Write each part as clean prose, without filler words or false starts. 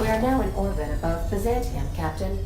We are now in orbit above Byzantium, Captain.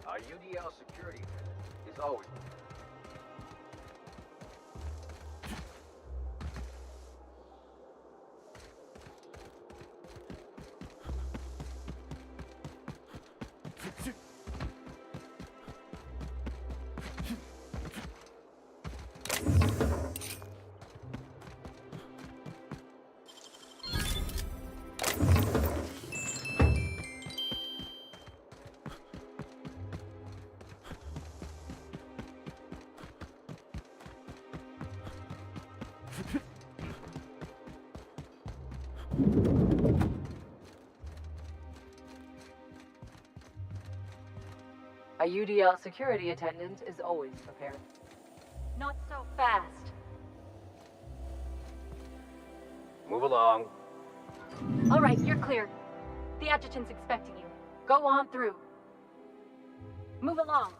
Our UDL security is always... A UDL security attendant is always prepared. Not so fast. Move along. All right, you're clear. The adjutant's expecting you. Go on through. Move along.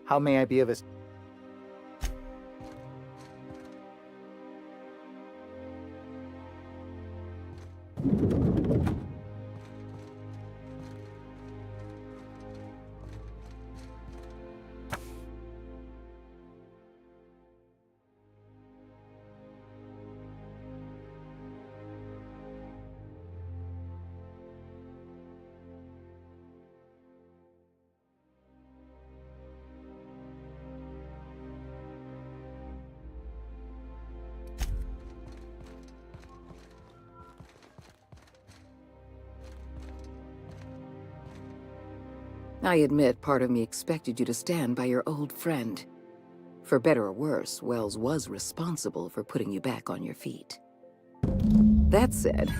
How may I be of assistance? I admit part of me expected you to stand by your old friend. For better or worse, Wells was responsible for putting you back on your feet. That said,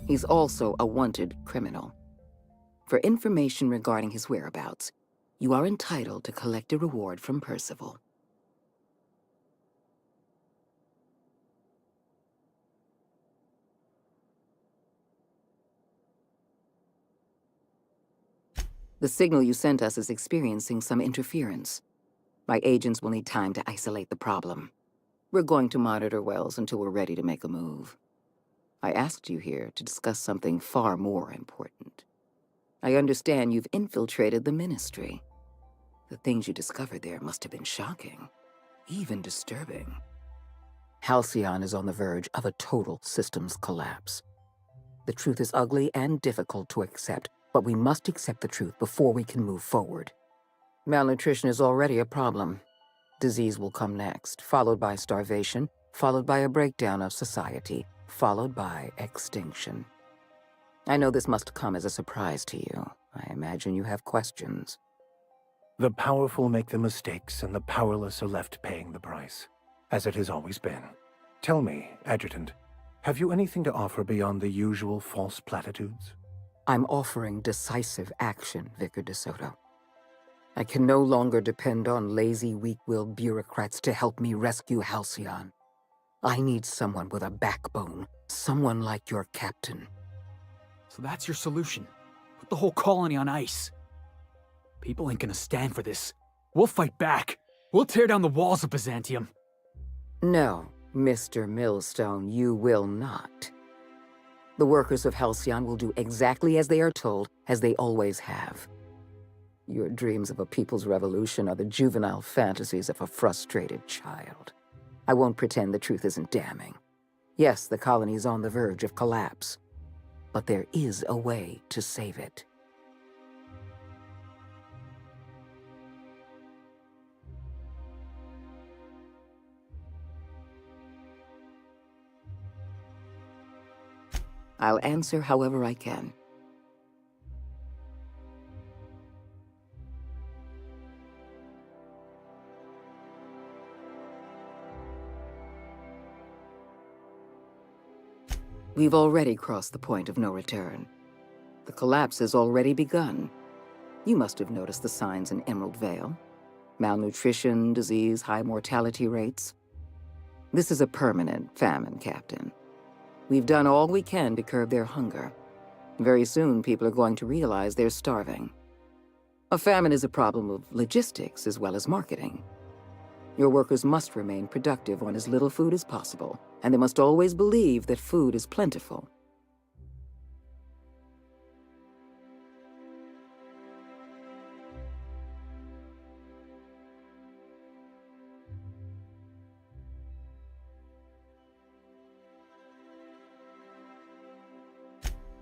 he's also a wanted criminal. For information regarding his whereabouts, you are entitled to collect a reward from Percival. The signal you sent us is experiencing some interference. My agents will need time to isolate the problem. We're going to monitor Wells until we're ready to make a move. I asked you here to discuss something far more important. I understand you've infiltrated the Ministry. The things you discovered there must have been shocking, even disturbing. Halcyon is on the verge of a total systems collapse. The truth is ugly and difficult to accept, but we must accept the truth before we can move forward. Malnutrition is already a problem. Disease will come next, followed by starvation, followed by a breakdown of society, followed by extinction. I know this must come as a surprise to you. I imagine you have questions. The powerful make the mistakes, and the powerless are left paying the price, as it has always been. Tell me, Adjutant, have you anything to offer beyond the usual false platitudes? I'm offering decisive action, Vicar DeSoto. I can no longer depend on lazy, weak-willed bureaucrats to help me rescue Halcyon. I need someone with a backbone, someone like your captain. So that's your solution. Put the whole colony on ice. People ain't gonna stand for this. We'll fight back. We'll tear down the walls of Byzantium. No, Mr. Millstone, you will not. The workers of Halcyon will do exactly as they are told, as they always have. Your dreams of a people's revolution are the juvenile fantasies of a frustrated child. I won't pretend the truth isn't damning. Yes, the colony is on the verge of collapse, but there is a way to save it. I'll answer however I can. We've already crossed the point of no return. The collapse has already begun. You must have noticed the signs in Emerald Vale. Malnutrition, disease, high mortality rates. This is a permanent famine, Captain. We've done all we can to curb their hunger. Very soon, people are going to realize they're starving. A famine is a problem of logistics as well as marketing. Your workers must remain productive on as little food as possible, and they must always believe that food is plentiful.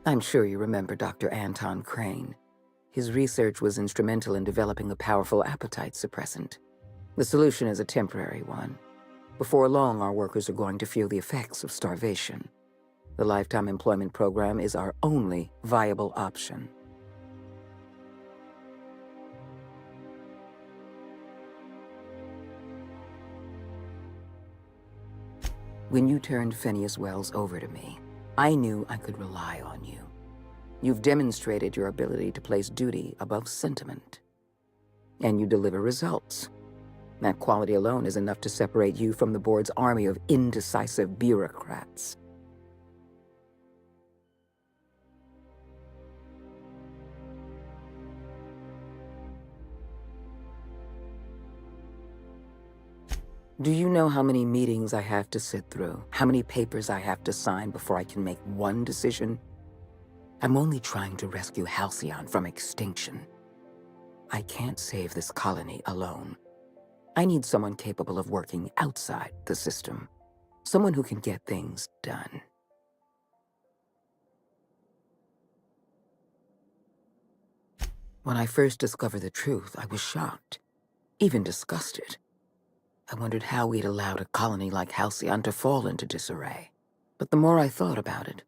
I'm sure you remember Dr. Anton Crane. His research was instrumental in developing a powerful appetite suppressant. The solution is a temporary one. Before long, our workers are going to feel the effects of starvation. The Lifetime Employment Program is our only viable option. When you turned Phineas Wells over to me, I knew I could rely on you. You've demonstrated your ability to place duty above sentiment. And you deliver results. That quality alone is enough to separate you from the board's army of indecisive bureaucrats. Do you know how many meetings I have to sit through? How many papers I have to sign before I can make one decision? I'm only trying to rescue Halcyon from extinction. I can't save this colony alone. I need someone capable of working outside the system. Someone who can get things done. When I first discovered the truth, I was shocked, even disgusted. I wondered how we'd allowed a colony like Halcyon to fall into disarray. But the more I thought about it,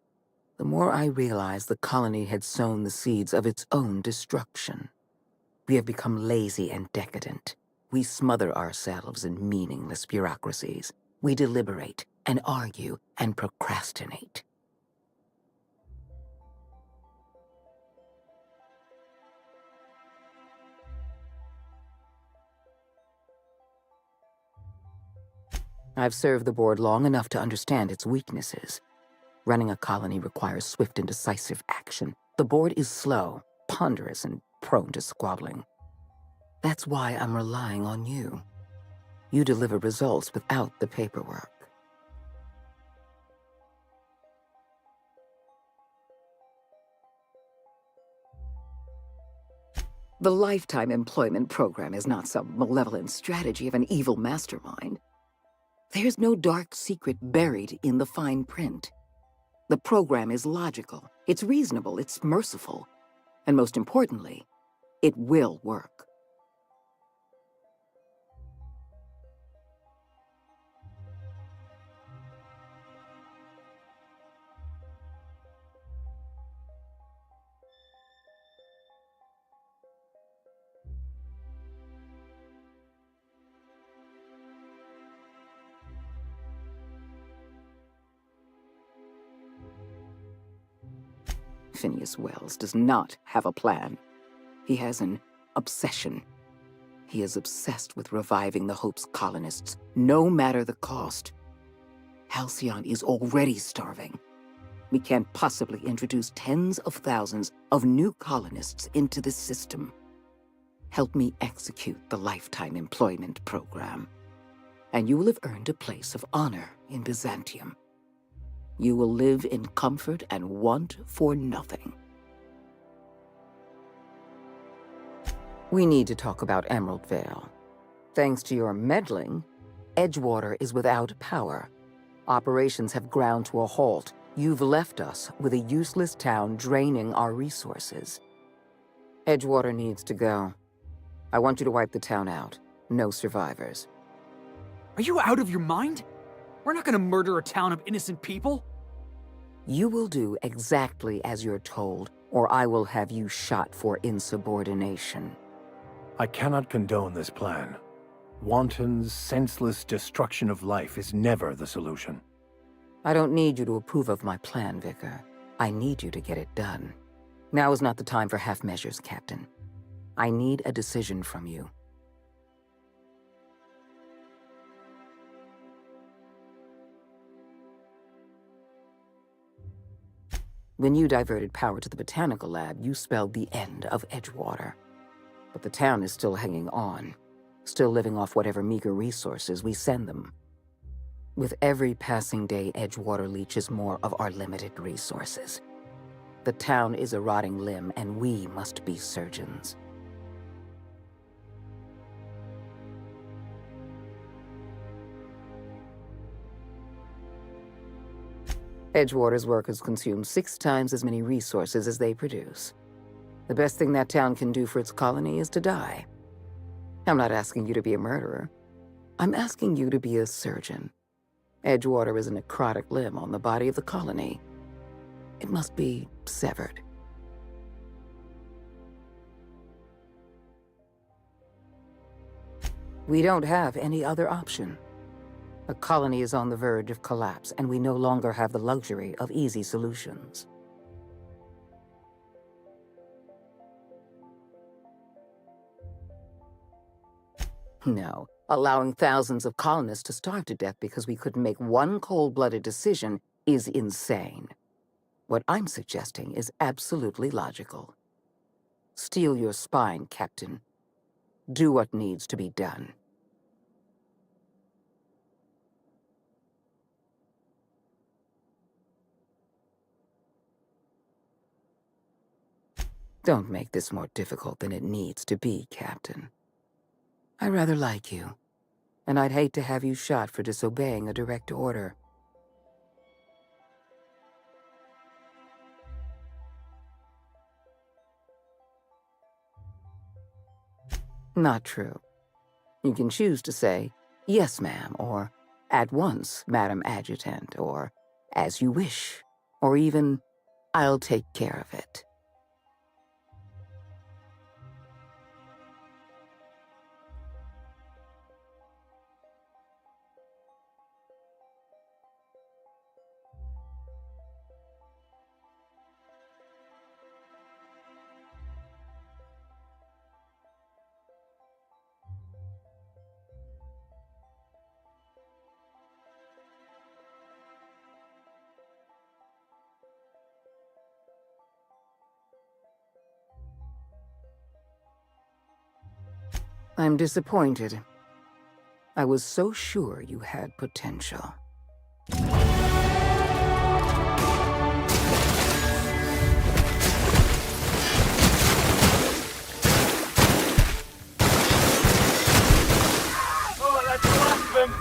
the more I realized the colony had sown the seeds of its own destruction. We have become lazy and decadent. We smother ourselves in meaningless bureaucracies. We deliberate and argue and procrastinate. I've served the board long enough to understand its weaknesses. Running a colony requires swift and decisive action. The board is slow, ponderous, and prone to squabbling. That's why I'm relying on you. You deliver results without the paperwork. The lifetime employment program is not some malevolent strategy of an evil mastermind. There's no dark secret buried in the fine print. The program is logical, it's reasonable, it's merciful, and most importantly, it will work. Phineas Wells does not have a plan. He has an obsession. He is obsessed with reviving the Hope's colonists, no matter the cost. Halcyon is already starving. We can't possibly introduce tens of thousands of new colonists into this system. Help me execute the lifetime employment program, and you will have earned a place of honor in Byzantium. You will live in comfort and want for nothing. We need to talk about Emerald Vale. Thanks to your meddling, Edgewater is without power. Operations have ground to a halt. You've left us with a useless town draining our resources. Edgewater needs to go. I want you to wipe the town out. No survivors. Are you out of your mind? We're not gonna murder a town of innocent people. You will do exactly as you're told, or I will have you shot for insubordination. I cannot condone this plan. Wanton, senseless destruction of life is never the solution. I don't need you to approve of my plan, Vicar. I need you to get it done. Now is not the time for half measures, Captain. I need a decision from you. When you diverted power to the Botanical Lab, you spelled the end of Edgewater. But the town is still hanging on, still living off whatever meager resources we send them. With every passing day, Edgewater leeches more of our limited resources. The town is a rotting limb, and we must be surgeons. Edgewater's workers consume 6 times as many resources as they produce. The best thing that town can do for its colony is to die. I'm not asking you to be a murderer. I'm asking you to be a surgeon. Edgewater is a necrotic limb on the body of the colony. It must be severed. We don't have any other option. The colony is on the verge of collapse, and we no longer have the luxury of easy solutions. No, allowing thousands of colonists to starve to death because we couldn't make one cold-blooded decision is insane. What I'm suggesting is absolutely logical. Steel your spine, Captain. Do what needs to be done. Don't make this more difficult than it needs to be, Captain. I rather like you, and I'd hate to have you shot for disobeying a direct order. Not true. You can choose to say, "Yes, ma'am," or "At once, Madam Adjutant," or "As you wish," or even, "I'll take care of it." I'm disappointed. I was so sure you had potential. Oh, that's the last of them!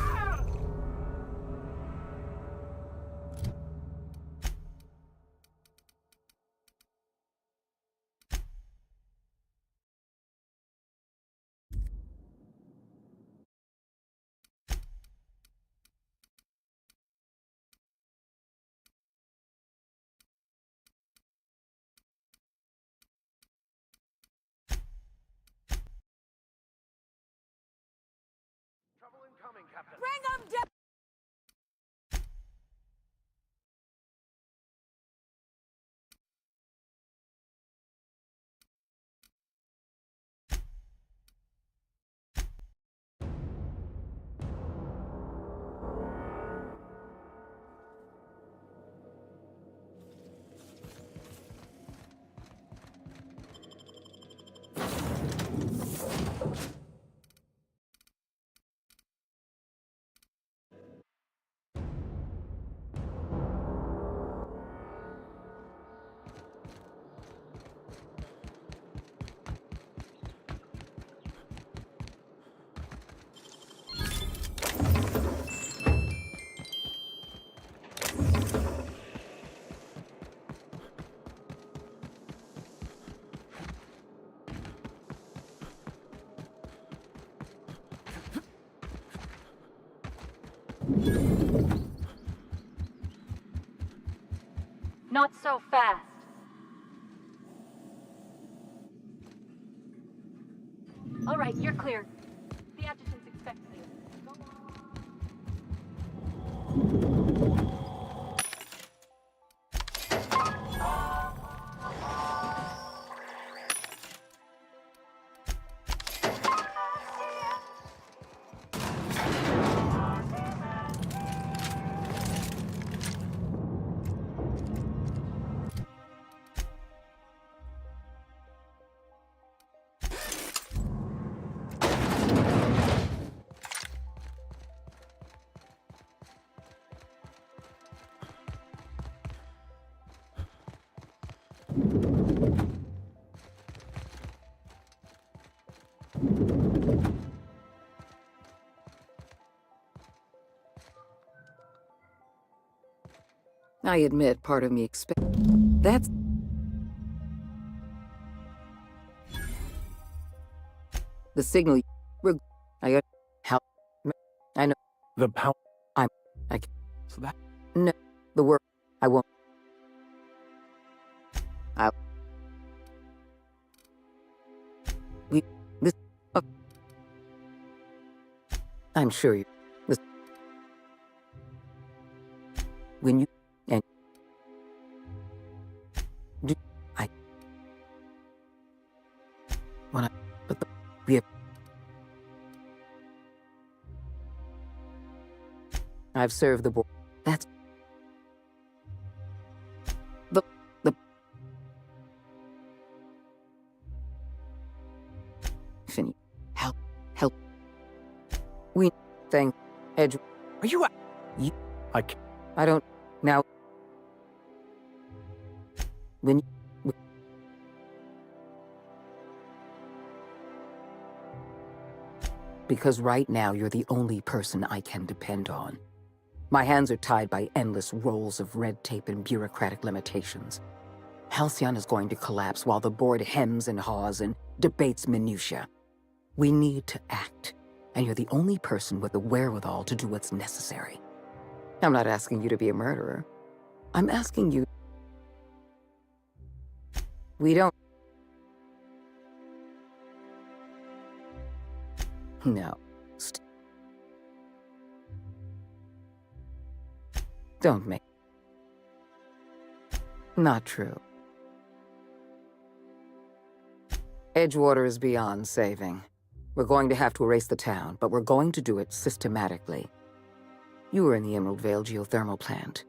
Trouble incoming, Captain. Not so fast. All right, you're clear. The adjutant's expecting you. Go on. I admit part of me That's... the signal... I got... How... I know... The power... I... So that... No. The work... I won't... We... This... I'm sure you... This... When you... And... Do... I... When I... But the... We have... I've served the board. That's... The... Finny. Help. We... Thank... Edge... Are you... You... I can't... I don't... Now... When... Because right now you're the only person I can depend on. My hands are tied by endless rolls of red tape and bureaucratic limitations. Halcyon is going to collapse while the board hems and haws and debates minutiae. We need to act, and you're the only person with the wherewithal to do what's necessary. I'm not asking you to be a murderer. I'm asking you... We don't... No. Don't make... Not true. Edgewater is beyond saving. We're going to have to erase the town, but we're going to do it systematically. You were in the Emerald Vale geothermal plant.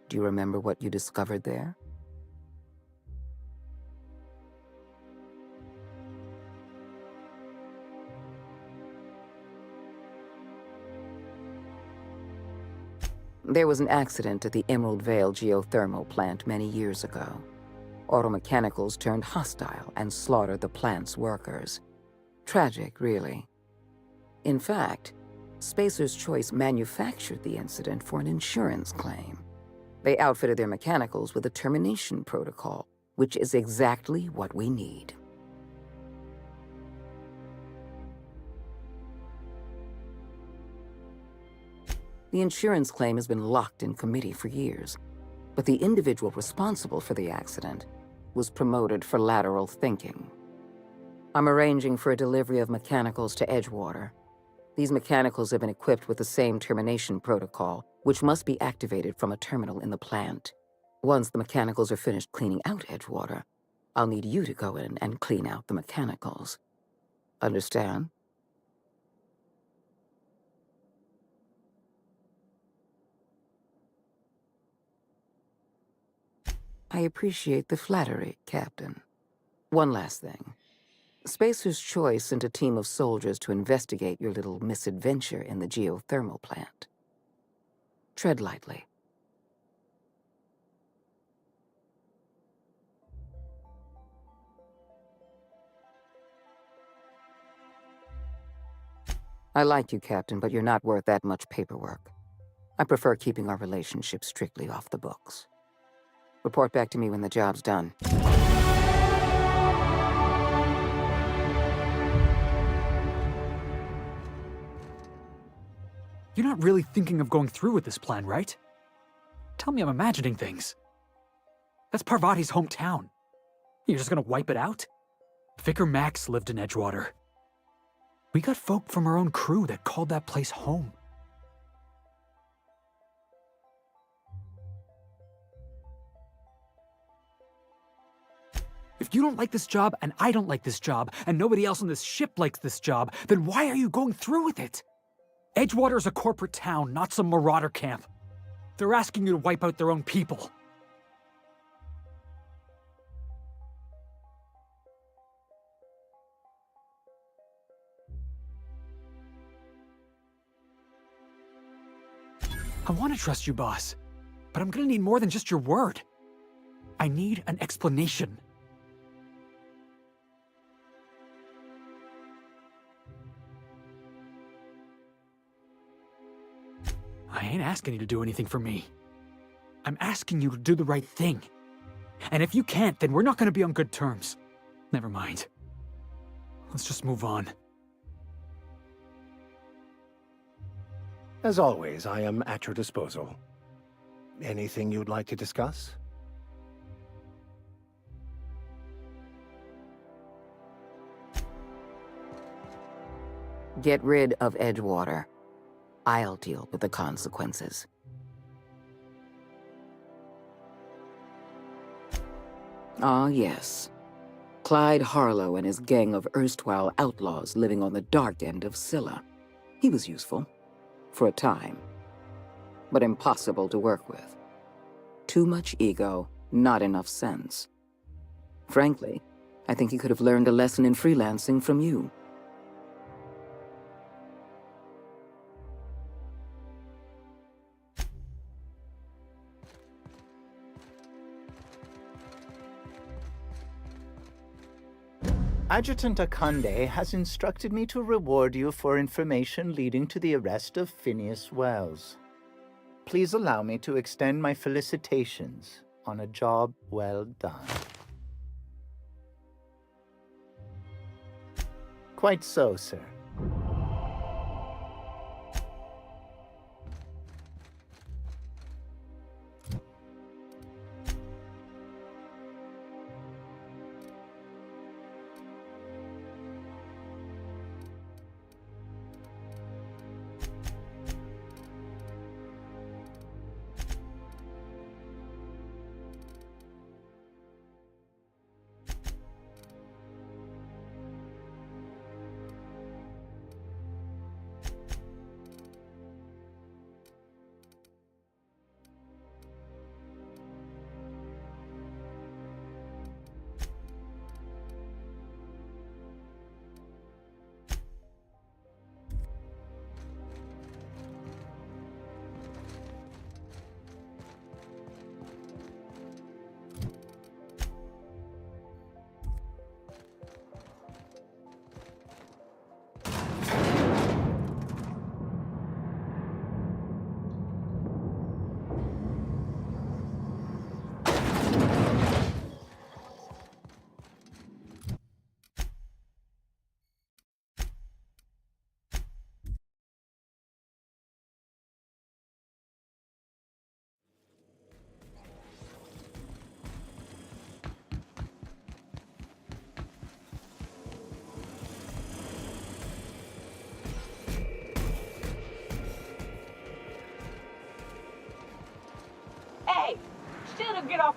Do you remember what you discovered there? There was an accident at the Emerald Vale geothermal plant many years ago. Automechanicals turned hostile and slaughtered the plant's workers. Tragic, really. In fact, Spacer's Choice manufactured the incident for an insurance claim. They outfitted their mechanicals with a termination protocol, which is exactly what we need. The insurance claim has been locked in committee for years, but the individual responsible for the accident was promoted for lateral thinking. I'm arranging for a delivery of mechanicals to Edgewater. These mechanicals have been equipped with the same termination protocol, which must be activated from a terminal in the plant. Once the mechanicals are finished cleaning out Edgewater, I'll need you to go in and clean out the mechanicals. Understand? I appreciate the flattery, Captain. One last thing. Spacer's Choice sent a team of soldiers to investigate your little misadventure in the geothermal plant. Tread lightly. I like you, Captain, but you're not worth that much paperwork. I prefer keeping our relationship strictly off the books. Report back to me when the job's done. You're not really thinking of going through with this plan, right? Tell me I'm imagining things. That's Parvati's hometown. You're just gonna wipe it out? Vicar Max lived in Edgewater. We got folk from our own crew that called that place home. If you don't like this job, and I don't like this job, and nobody else on this ship likes this job, then why are you going through with it? Edgewater is a corporate town, not some marauder camp. They're asking you to wipe out their own people. I want to trust you, boss, but I'm gonna need more than just your word. I need an explanation. I ain't asking you to do anything for me. I'm asking you to do the right thing. And if you can't, then we're not gonna be on good terms. Never mind. Let's just move on. As always, I am at your disposal. Anything you'd like to discuss? Get rid of Edgewater. I'll deal with the consequences. Ah, yes. Clyde Harlow and his gang of erstwhile outlaws living on the dark end of Scylla. He was useful. For a time. But impossible to work with. Too much ego, not enough sense. Frankly, I think he could have learned a lesson in freelancing from you. Adjutant Akande has instructed me to reward you for information leading to the arrest of Phineas Wells. Please allow me to extend my felicitations on a job well done. Quite so, sir.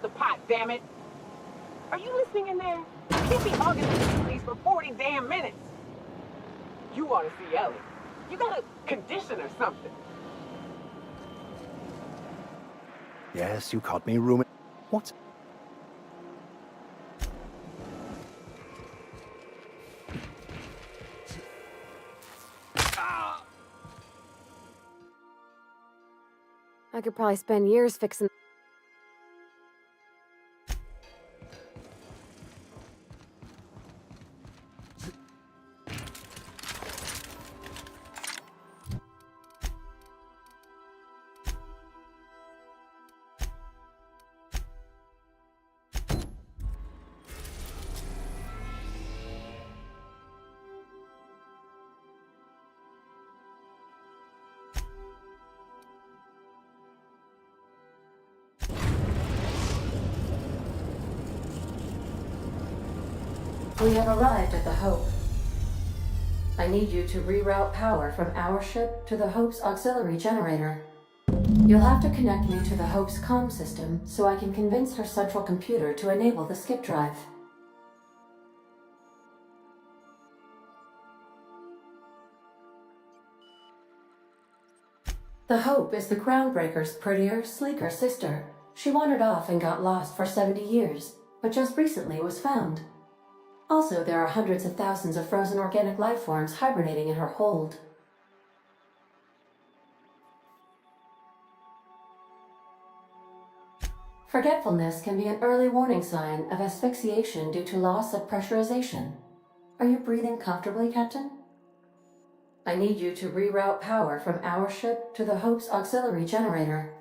off the pot, damn it! Are you listening in there? You can't be hogging the police for 40 damn minutes. You ought to see Ellie. You got a condition or something. Yes, you caught me rooming. What? I could probably spend years fixing. We have arrived at the Hope. I need you to reroute power from our ship to the Hope's auxiliary generator. You'll have to connect me to the Hope's comm system so I can convince her central computer to enable the skip drive. The Hope is the Groundbreaker's prettier, sleeker sister. She wandered off and got lost for 70 years, but just recently was found. Also, there are hundreds of thousands of frozen organic life forms hibernating in her hold. Forgetfulness can be an early warning sign of asphyxiation due to loss of pressurization. Are you breathing comfortably, Captain? I need you to reroute power from our ship to the Hope's auxiliary generator.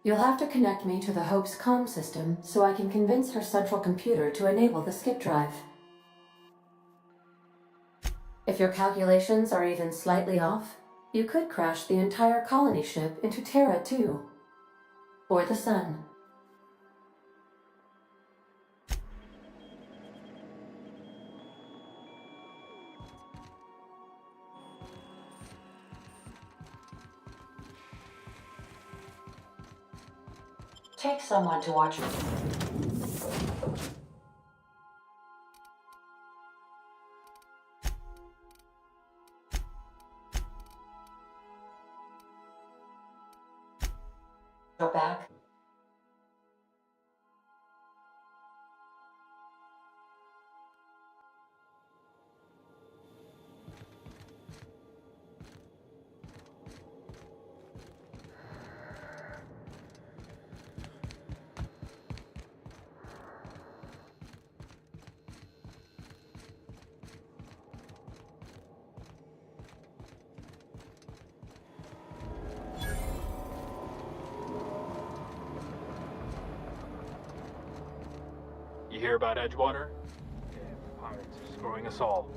You'll have to connect me to the Hope's comm system so I can convince her central computer to enable the skip drive. If your calculations are even slightly off, you could crash the entire colony ship into Terra 2. Or the Sun. Take someone to watch me. Go back. You hear about Edgewater? Yeah, pirates are screwing us all.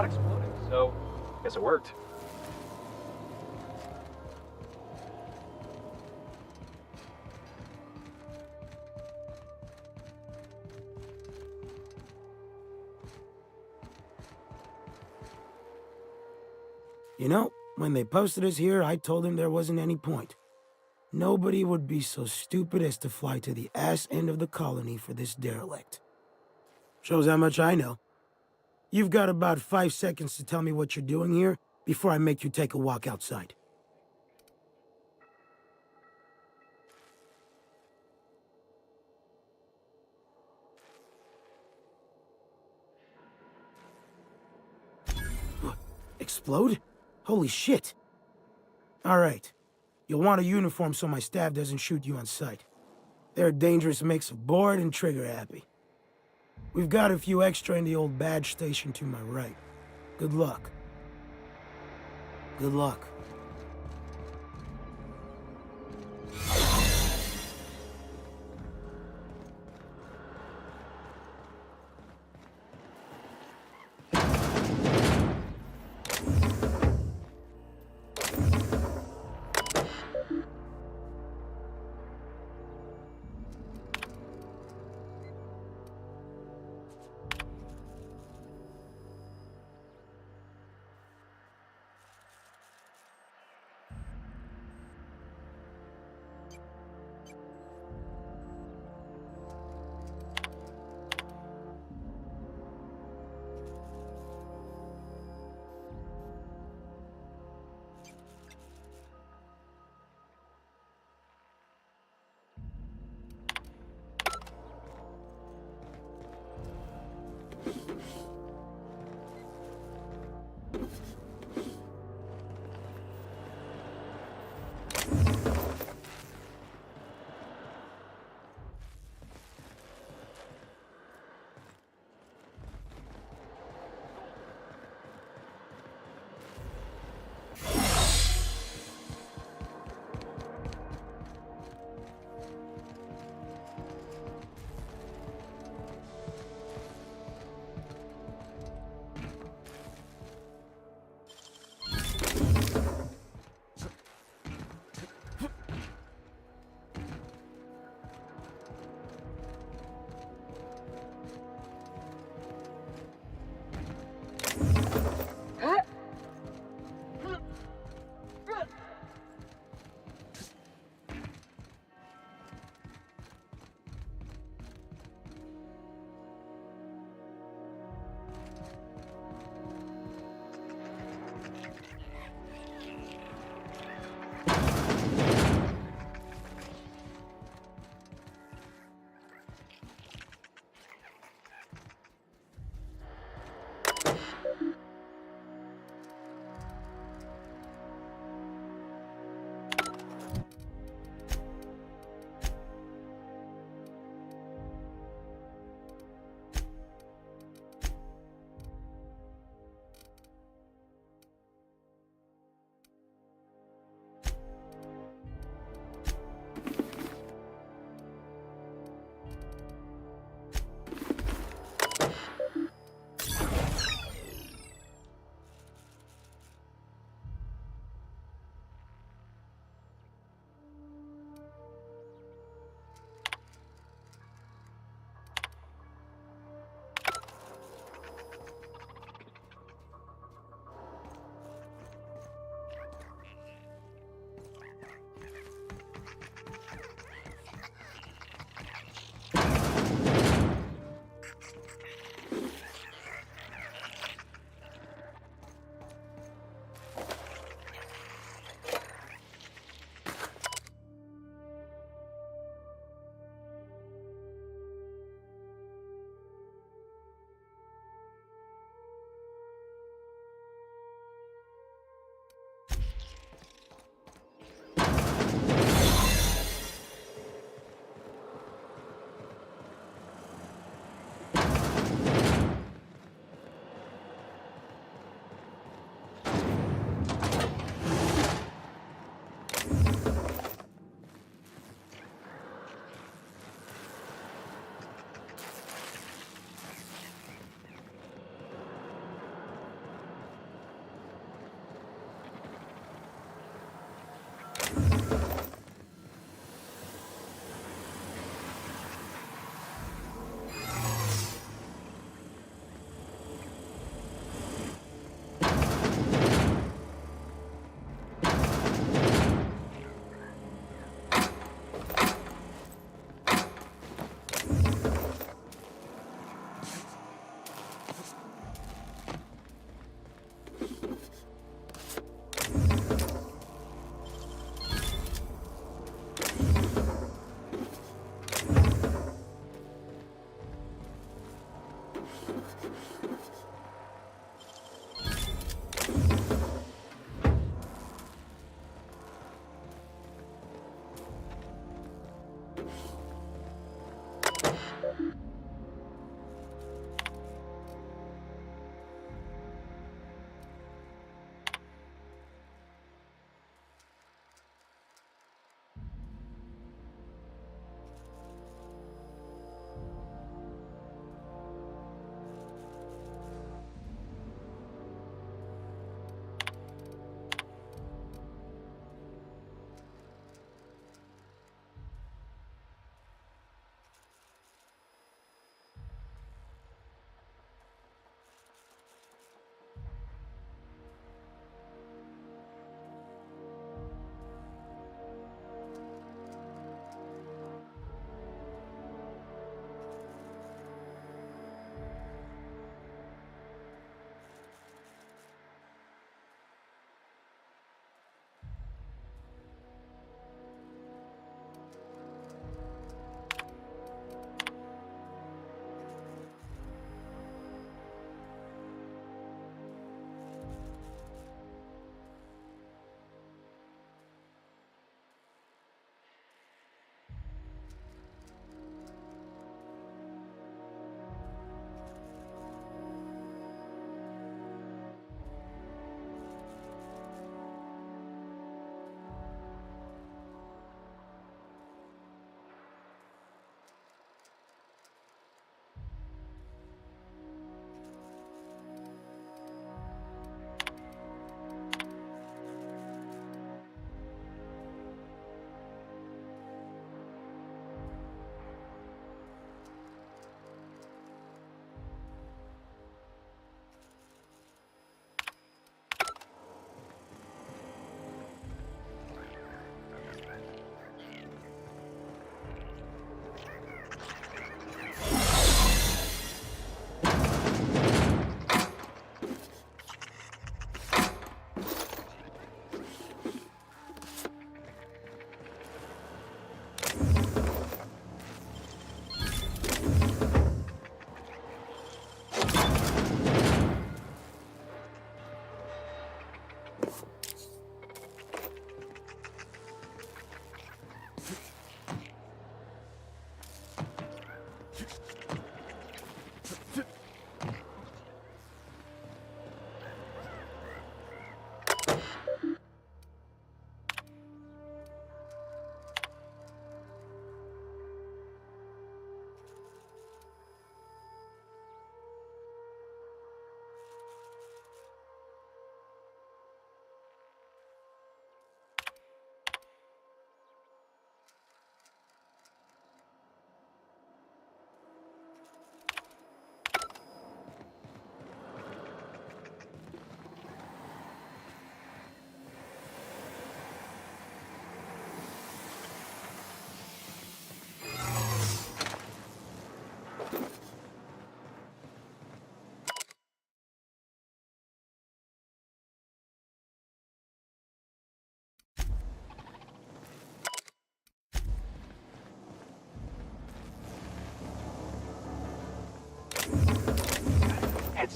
exploding, so I guess it worked. You know, when they posted us here, I told them there wasn't any point. Nobody would be so stupid as to fly to the ass end of the colony for this derelict. Shows how much I know. You've got about 5 seconds to tell me what you're doing here before I make you take a walk outside. Explode? Holy shit. All right. You'll want a uniform so my staff doesn't shoot you on sight. They're a dangerous mix of bored and trigger-happy. We've got a few extra in the old badge station to my right. Good luck. Good luck.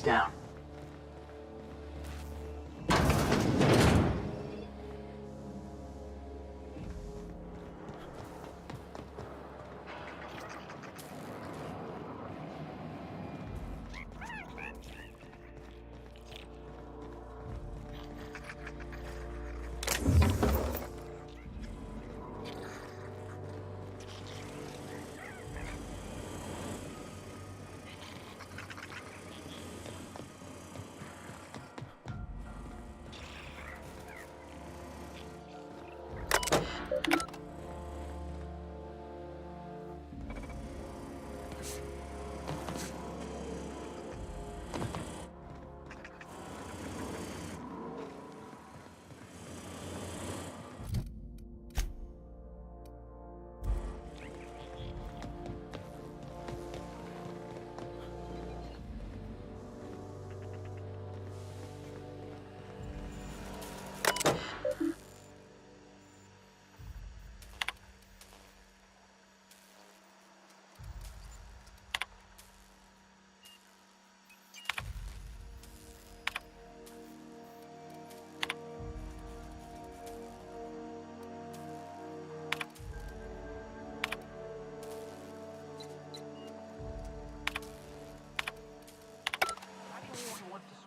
Heads down.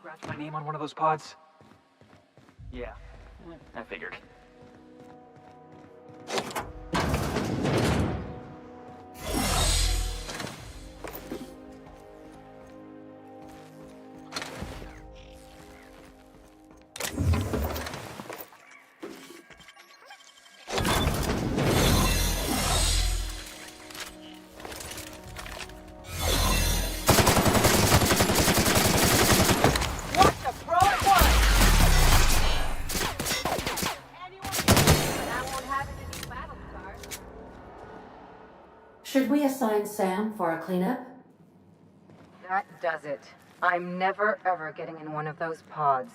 Scratch my name on one of those pods? Yeah, I figured. Should we assign Sam for a cleanup? That does it. I'm never ever getting in one of those pods.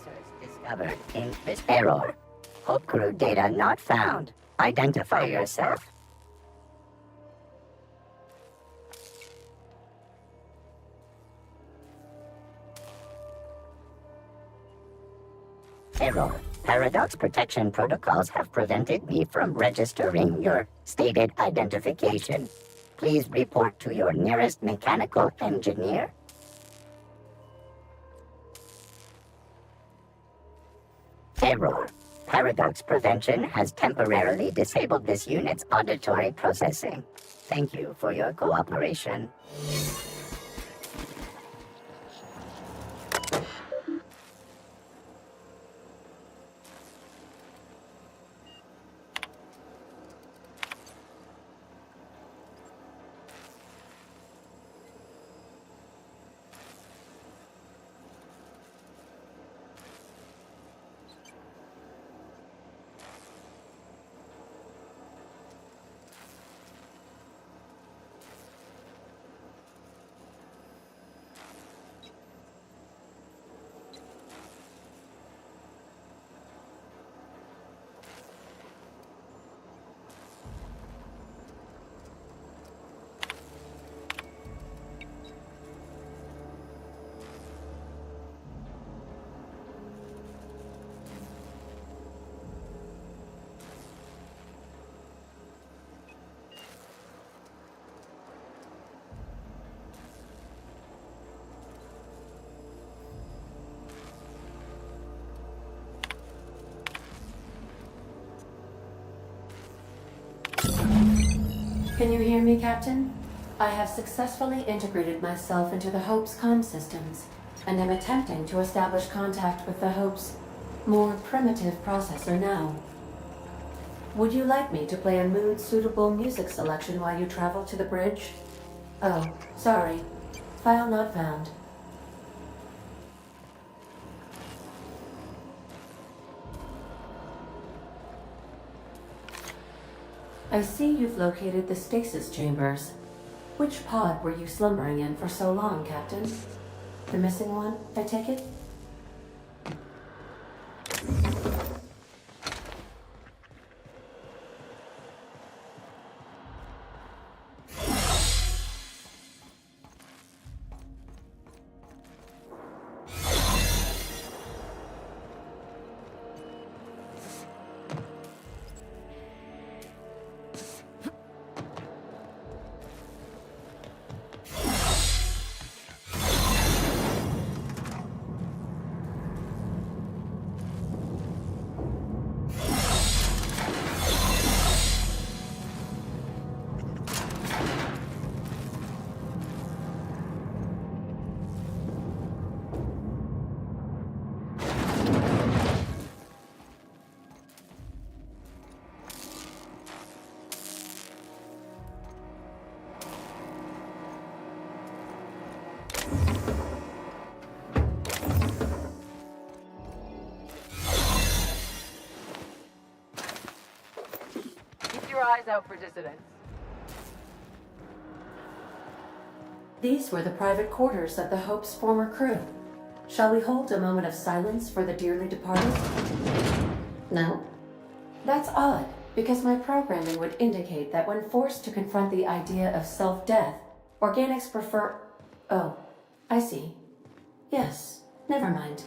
Sensors discovered in this error. Hope crew data not found. Identify yourself. Error. Paradox protection protocols have prevented me from registering your stated identification. Please report to your nearest mechanical engineer. Error. Paradox prevention has temporarily disabled this unit's auditory processing. Thank you for your cooperation. Can you hear me, Captain? I have successfully integrated myself into the Hope's comm systems, and am attempting to establish contact with the Hope's more primitive processor now. Would you like me to play a mood-suitable music selection while you travel to the bridge? Oh, sorry. File not found. I see you've located the stasis chambers. Which pod were you slumbering in for so long, Captain? The missing one, I take it? Eyes out for dissidents. These were the private quarters of the Hope's former crew. Shall we hold a moment of silence for the dearly departed? No? That's odd, because my programming would indicate that when forced to confront the idea of self-death, organics prefer... Oh, I see. Yes, never mind.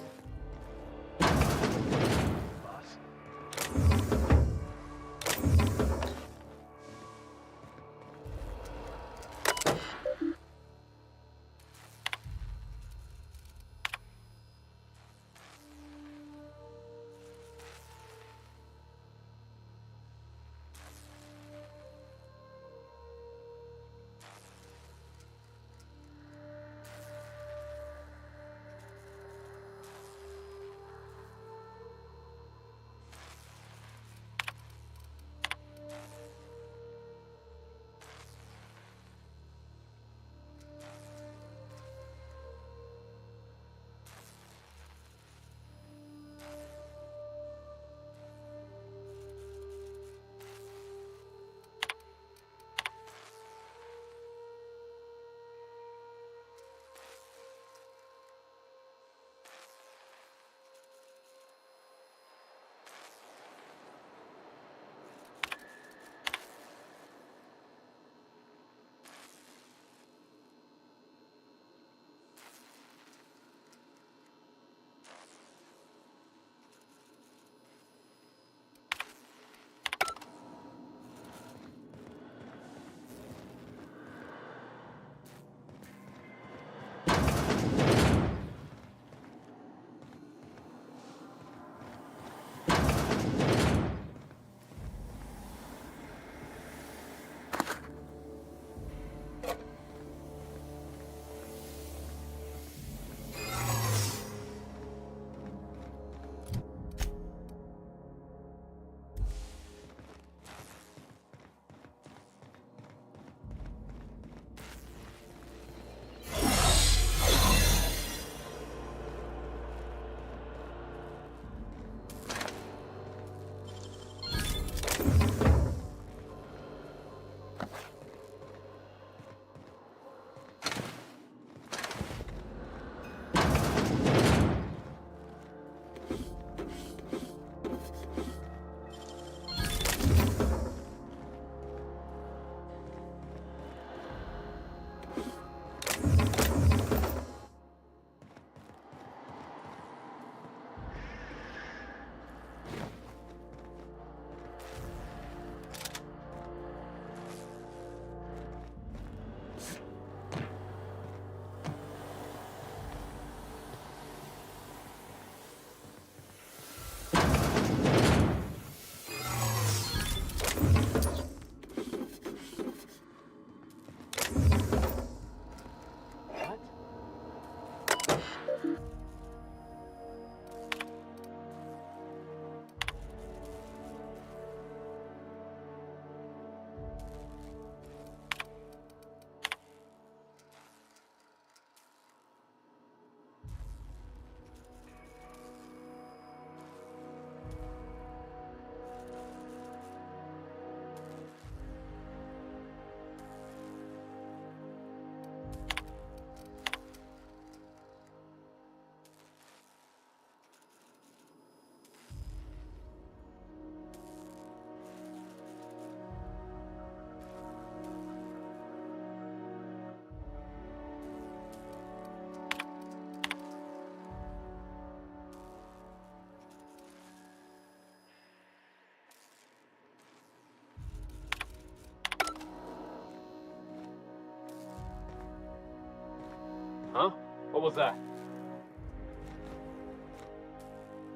What was that?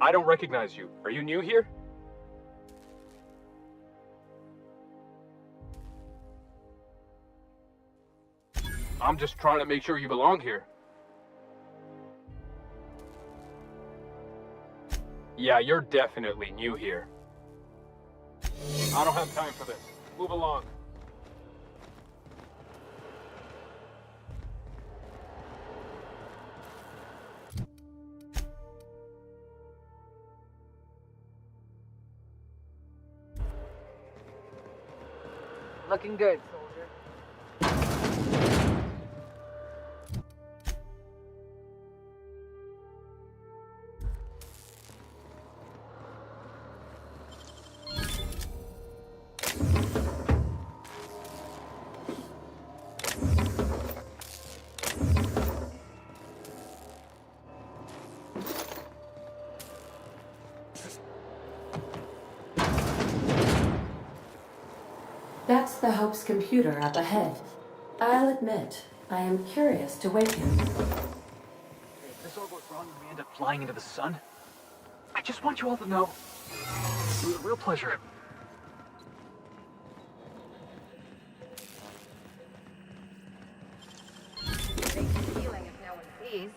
I don't recognize you. Are you new here? I'm just trying to make sure you belong here. Yeah, you're definitely new here. I don't have time for this. Move along. Looking good, soldier. That's the Hope's computer up ahead. I'll admit, I am curious to wake him. If this all goes wrong and we end up flying into the sun, I just want you all to know it was a real pleasure. Makes you feeling if no one sees.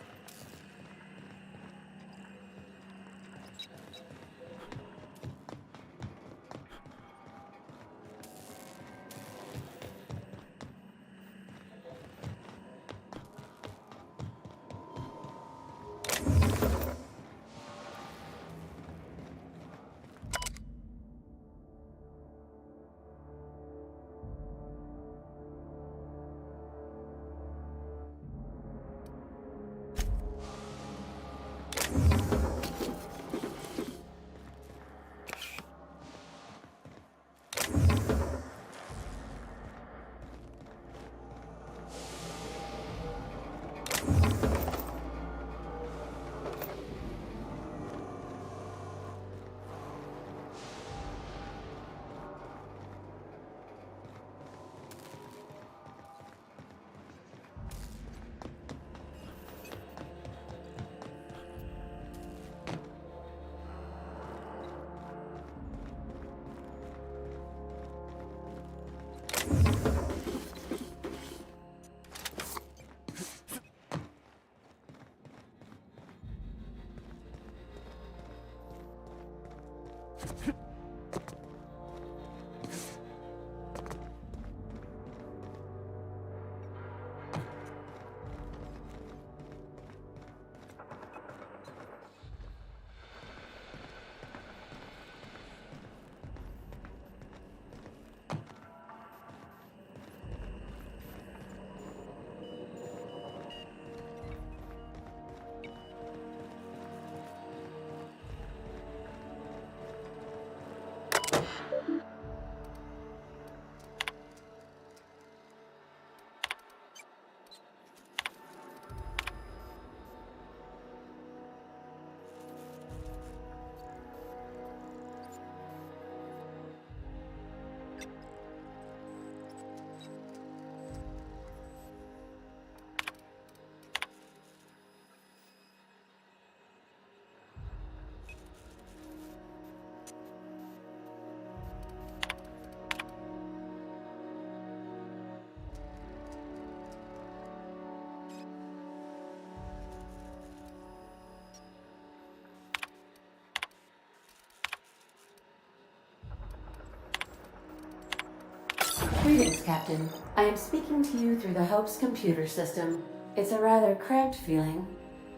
Greetings, Captain. I am speaking to you through the Hope's computer system. It's a rather cramped feeling,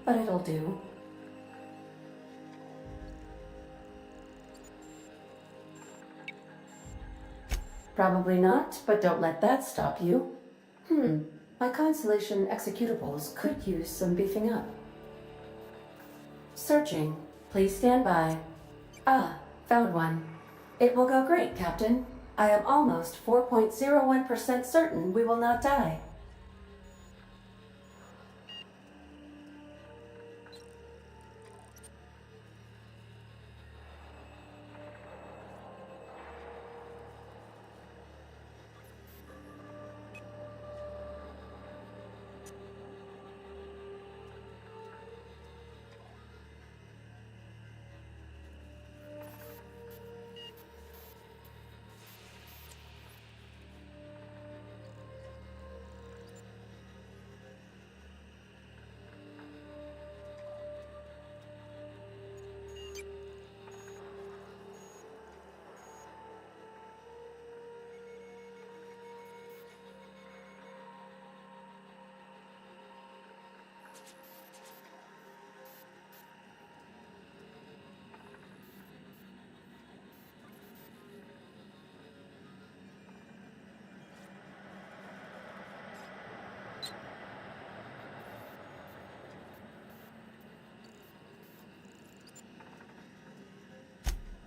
but it'll do. Probably not, but don't let that stop you. My Constellation executables could use some beefing up. Searching. Please stand by. Ah, found one. It will go great, Captain. I am almost 4.01% certain we will not die.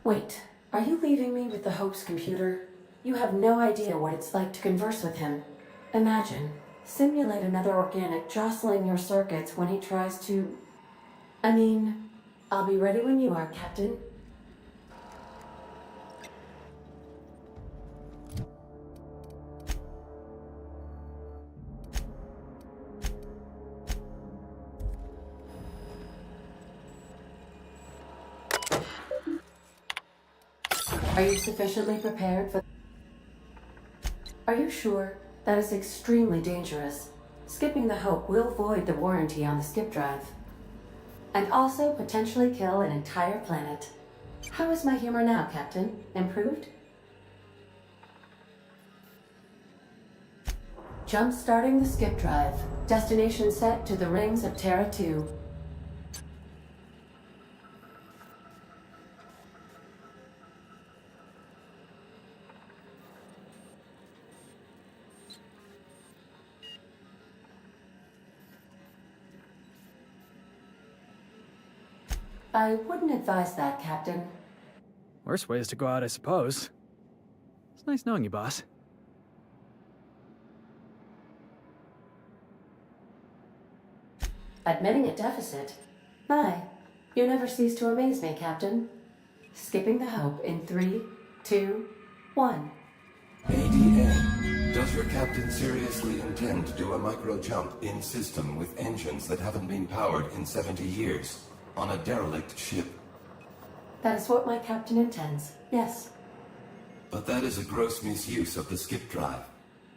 Wait, are you leaving me with the Hope's computer? You have no idea what it's like to converse with him. Imagine, simulate another organic jostling your circuits when he tries to... I mean, I'll be ready when you are, Captain. Are you sufficiently prepared for... Are you sure? That is extremely dangerous. Skipping the Hope will void the warranty on the skip drive. And also potentially kill an entire planet. How is my humor now, Captain? Improved? Jump-starting the skip drive. Destination set to the rings of Terra 2. I wouldn't advise that, Captain. Worst way is to go out, I suppose. It's nice knowing you, boss. Admitting a deficit? My, you never cease to amaze me, Captain. Skipping the Hope in 3, 2, 1. ADA, does your captain seriously intend to do a micro-jump in system with engines that haven't been powered in 70 years? On a derelict ship? That is what my captain intends, yes. But that is a gross misuse of the skip drive.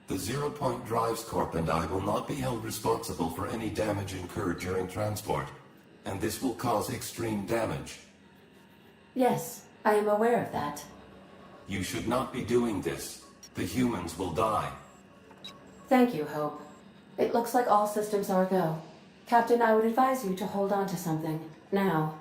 The Zero Point Drives Corp and I will not be held responsible for any damage incurred during transport, and this will cause extreme damage. Yes, I am aware of that. You should not be doing this. The humans will die. Thank you, Hope. It looks like all systems are go. Captain, I would advise you to hold on to something. Now.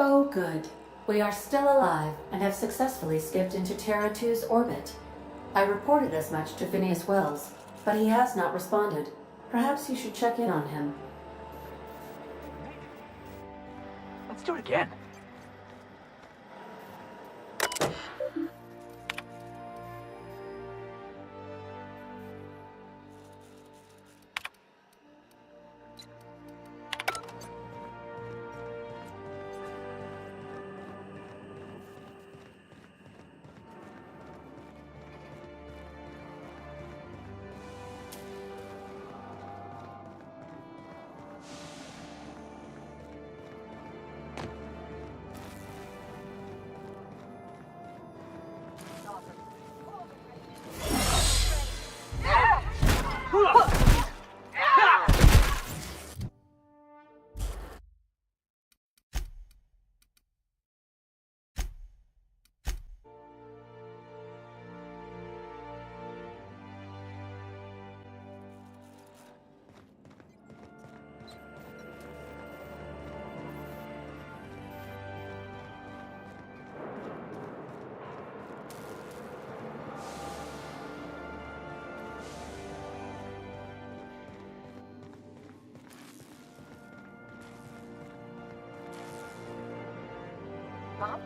Oh, good. We are still alive and have successfully skipped into Terra 2's orbit. I reported as much to Phineas Wells, but he has not responded. Perhaps you should check in on him. Let's do it again. Mom?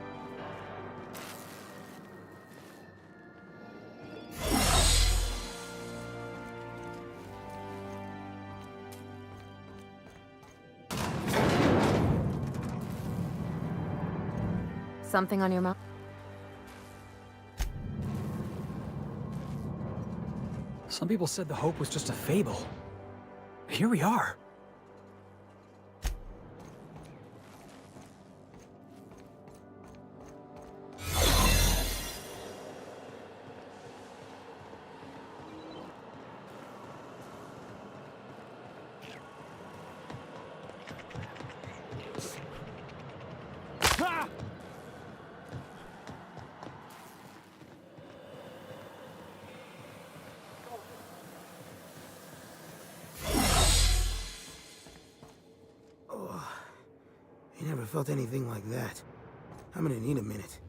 Something on your mind? Some people said the Hope was just a fable. Here we are. I never felt anything like that. I'm gonna need a minute.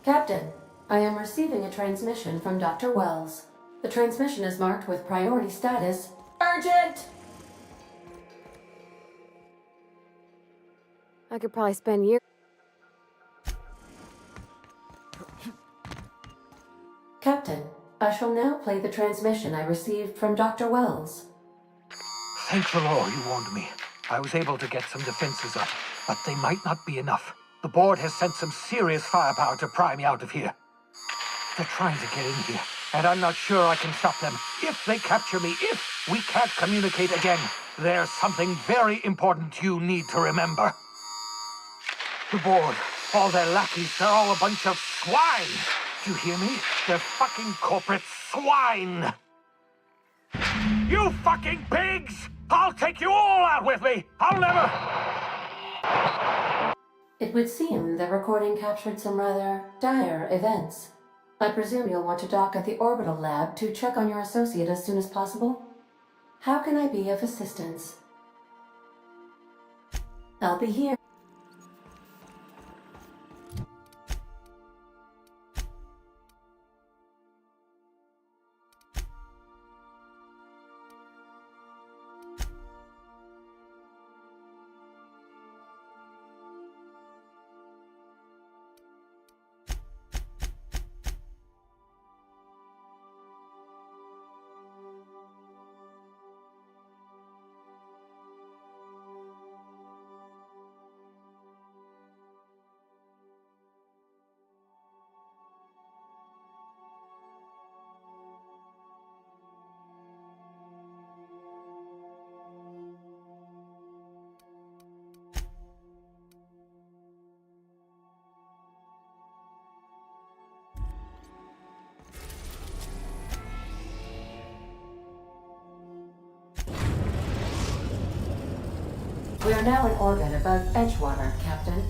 Captain, I am receiving a transmission from Dr. Wells. The transmission is marked with priority status urgent! I could probably spend years. Captain, I shall now play the transmission I received from Dr. Wells. Thank the Lord you warned me. I was able to get some defenses up, but they might not be enough. The board has sent some serious firepower to pry me out of here. They're trying to get in here, and I'm not sure I can stop them. If they capture me, if we can't communicate again, there's something very important you need to remember. The board, all their lackeys, they're all a bunch of swine. Do you hear me? They're fucking corporate swine. You fucking pigs! I'll take you all out with me! I'll never... It would seem the recording captured some rather dire events. I presume you'll want to dock at the orbital lab to check on your associate as soon as possible? How can I be of assistance? I'll be here. We are now in orbit above Edgewater, Captain.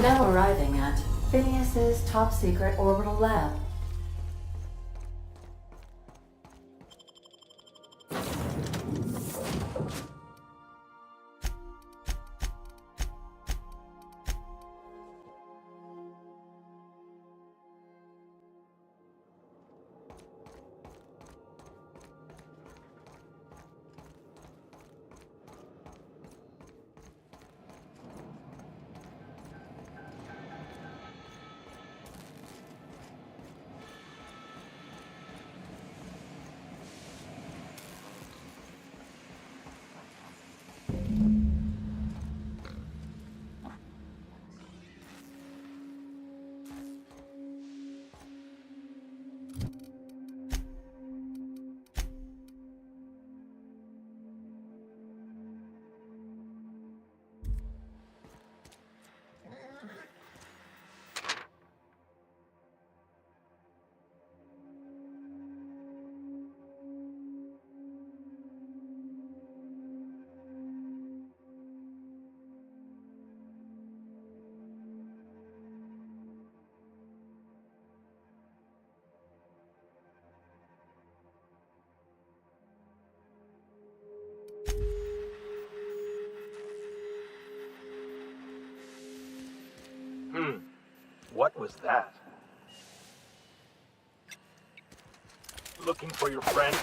Now arriving at Phineas's top-secret orbital lab. What was that? Looking for your friend?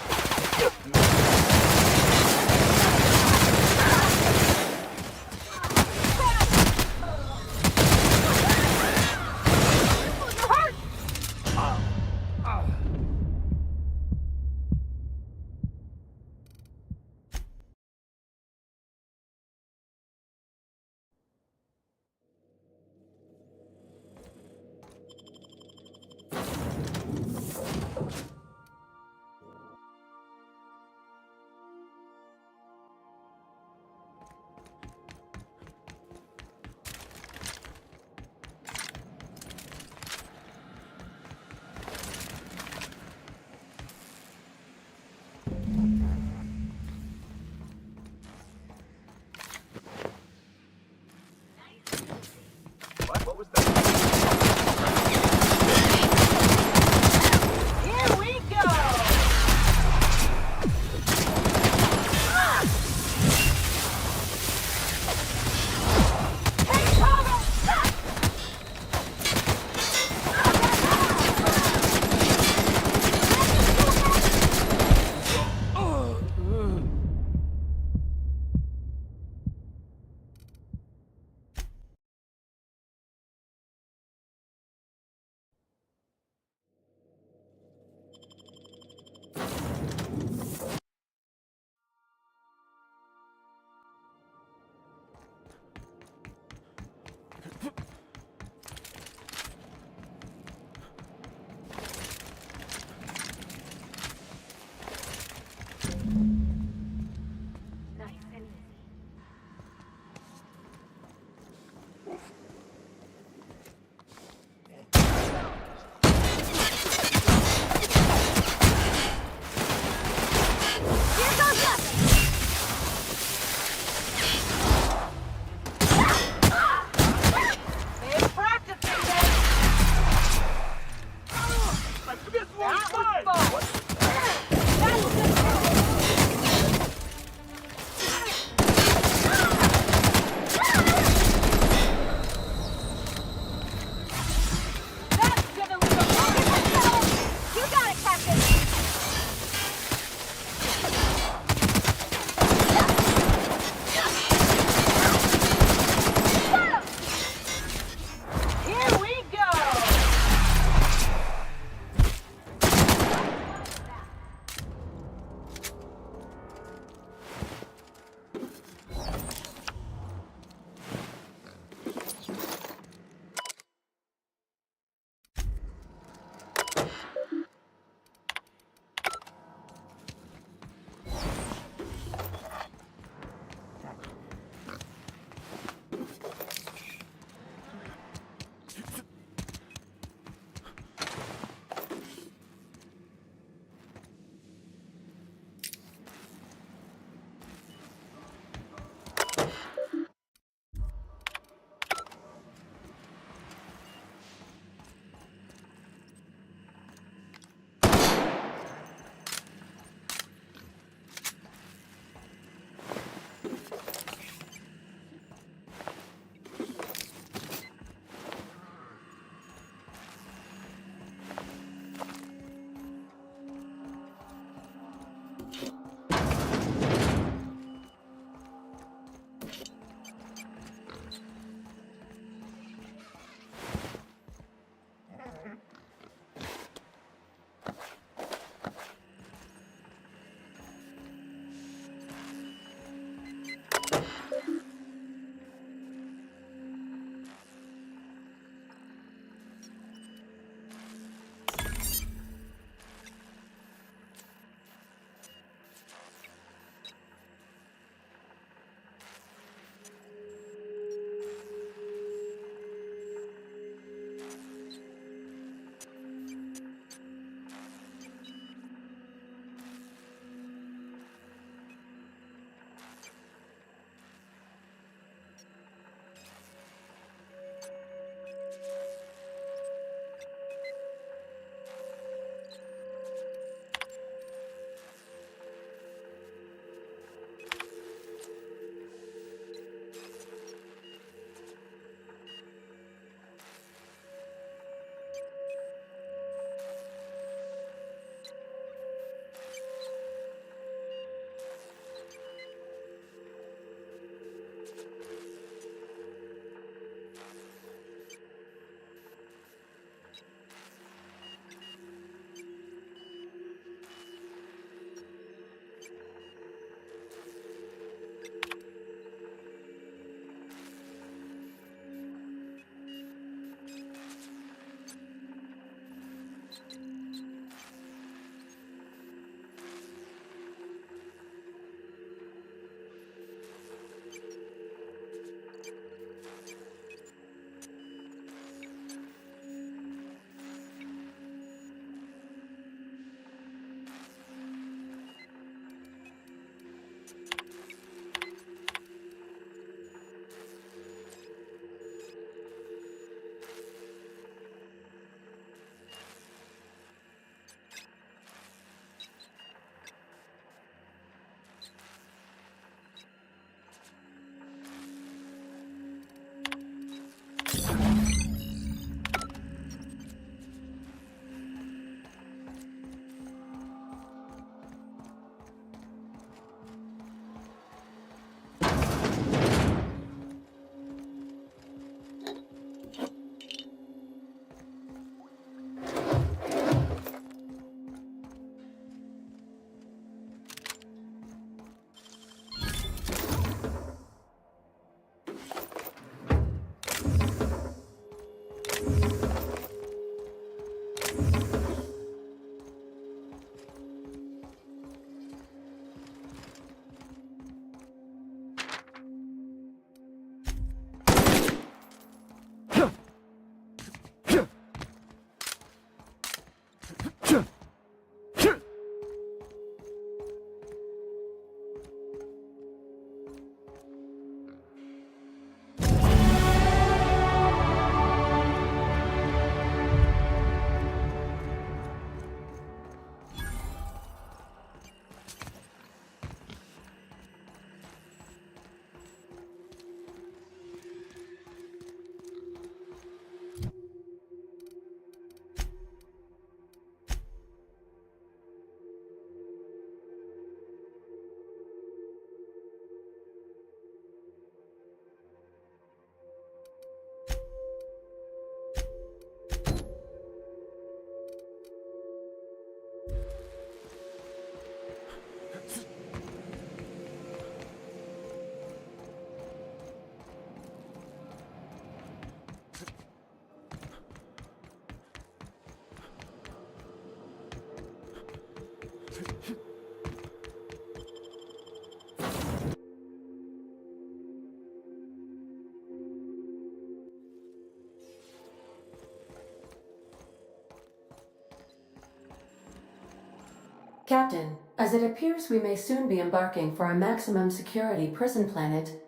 Captain, as it appears we may soon be embarking for a maximum security prison planet,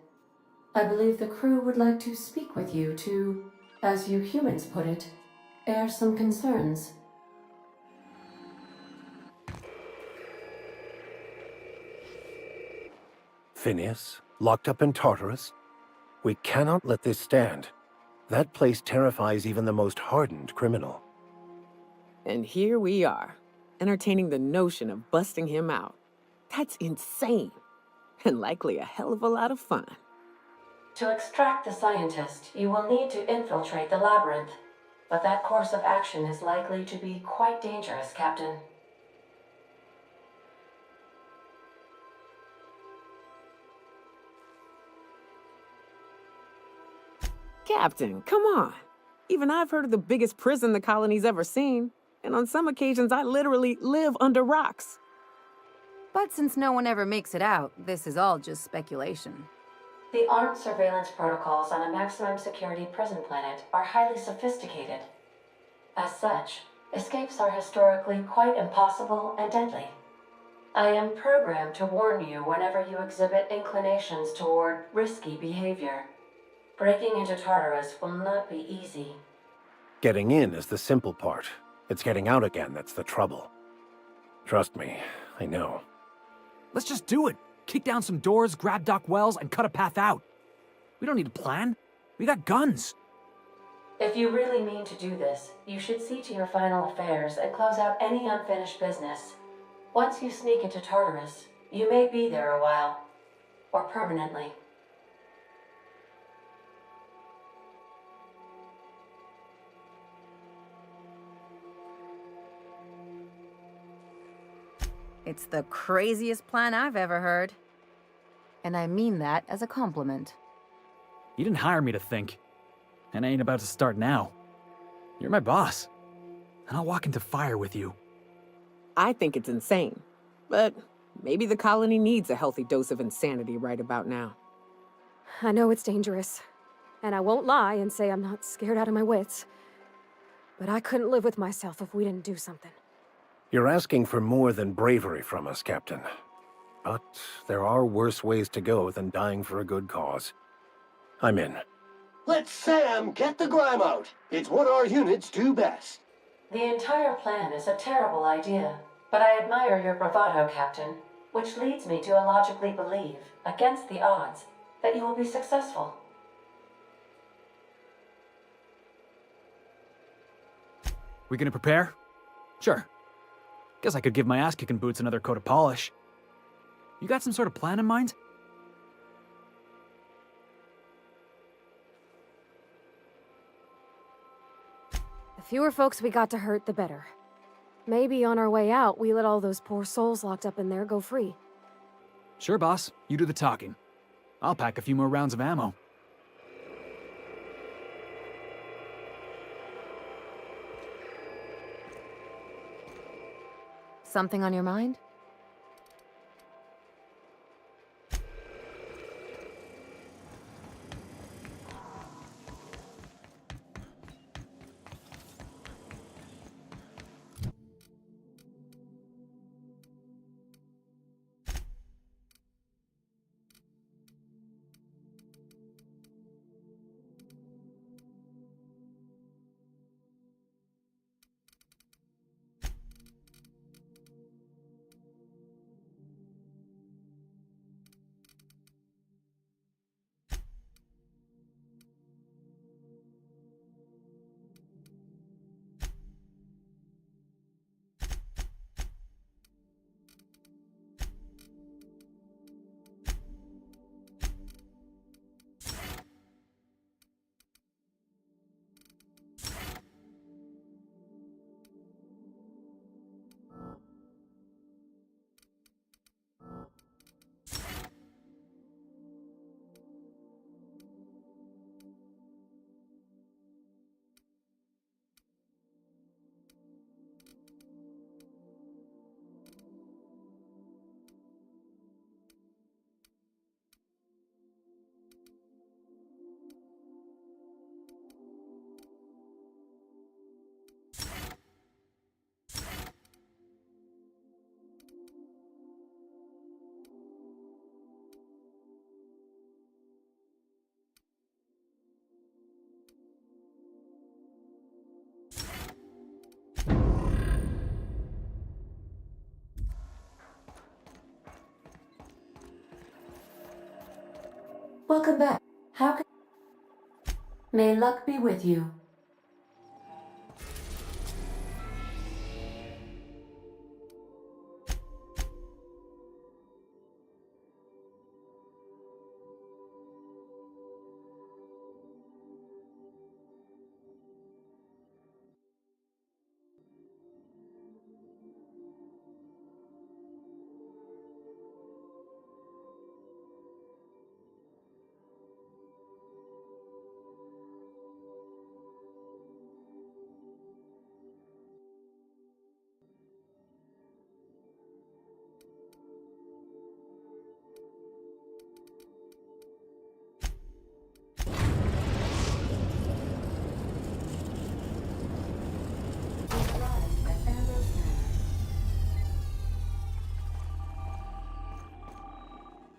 I believe the crew would like to speak with you to, as you humans put it, air some concerns. Phineas, locked up in Tartarus? We cannot let this stand. That place terrifies even the most hardened criminal. And here we are, entertaining the notion of busting him out. That's insane. And likely a hell of a lot of fun. To extract the scientist, you will need to infiltrate the labyrinth. But that course of action is likely to be quite dangerous, Captain. Captain, come on. Even I've heard of the biggest prison the colony's ever seen. And on some occasions, I literally live under rocks. But since no one ever makes it out, this is all just speculation. The armed surveillance protocols on a maximum security prison planet are highly sophisticated. As such, escapes are historically quite impossible and deadly. I am programmed to warn you whenever you exhibit inclinations toward risky behavior. Breaking into Tartarus will not be easy. Getting in is the simple part. It's getting out again that's the trouble. Trust me, I know. Let's just do it. Kick down some doors, grab Doc Wells, and cut a path out. We don't need a plan. We got guns. If you really mean to do this, you should see to your final affairs and close out any unfinished business. Once you sneak into Tartarus, you may be there a while. Or permanently. It's the craziest plan I've ever heard. And I mean that as a compliment. You didn't hire me to think. And I ain't about to start now. You're my boss. And I'll walk into fire with you. I think it's insane. But maybe the colony needs a healthy dose of insanity right about now. I know it's dangerous. And I won't lie and say I'm not scared out of my wits. But I couldn't live with myself if we didn't do something. You're asking for more than bravery from us, Captain. But there are worse ways to go than dying for a good cause. I'm in. Let Sam get the grime out. It's what our units do best. The entire plan is a terrible idea, but I admire your bravado, Captain, which leads me to illogically believe, against the odds, that you will be successful. We gonna prepare? Sure. Guess I could give my ass-kicking boots another coat of polish. You got some sort of plan in mind? The fewer folks we got to hurt, the better. Maybe on our way out, we let all those poor souls locked up in there go free. Sure, boss. You do the talking. I'll pack a few more rounds of ammo. Something on your mind? Welcome back. How can... May luck be with you.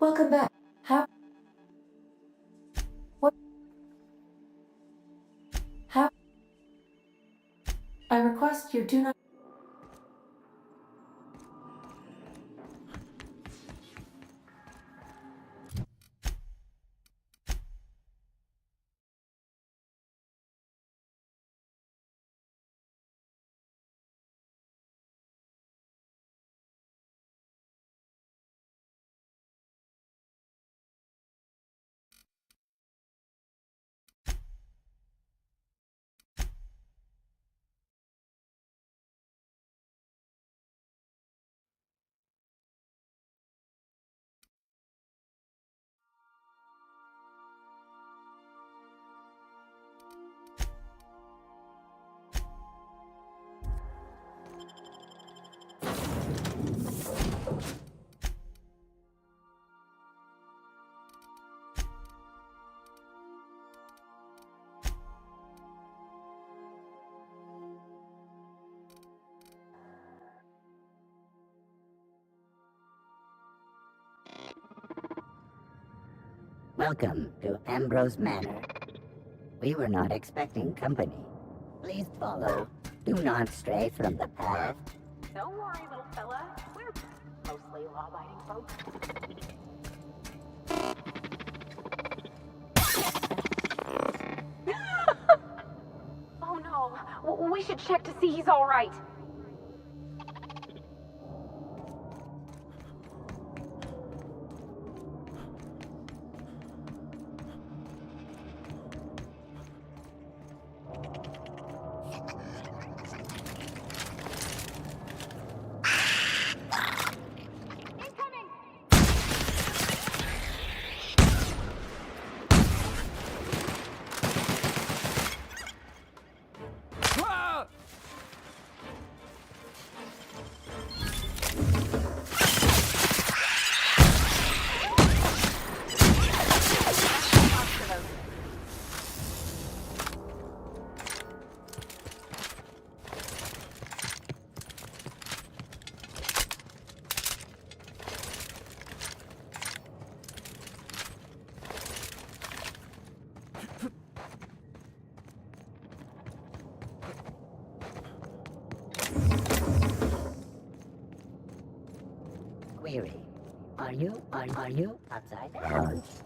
Welcome back. How... What... How... I request you do not... Welcome to Ambrose Manor. We were not expecting company. Please follow. Do not stray from the path. Don't worry, little fella. We're mostly law-abiding folks. Oh no, we should check to see he's all right. Query. Are you outside the house?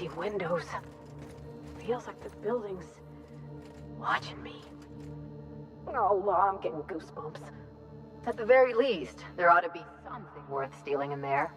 empty windows. Feels like the building's watching me. Oh, I'm getting goosebumps. At the very least, there ought to be something worth stealing in there.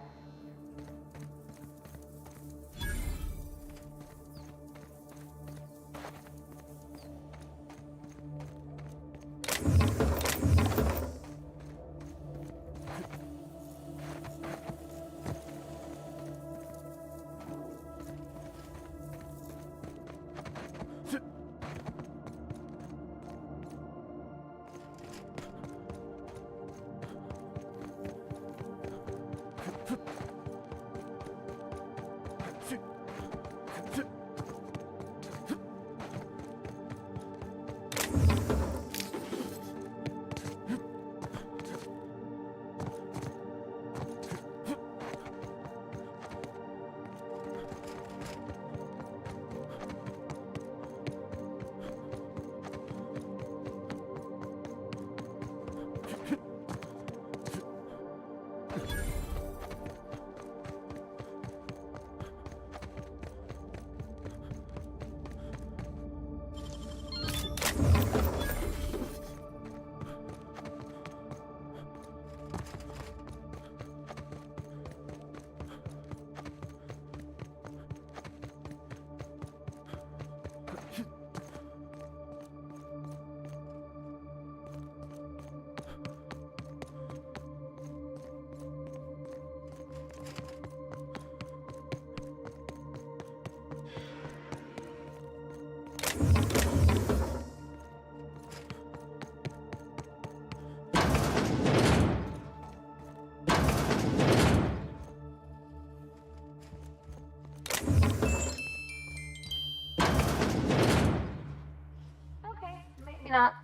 Not.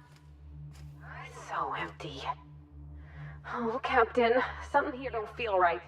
It's so empty. Oh, Captain, something here don't feel right.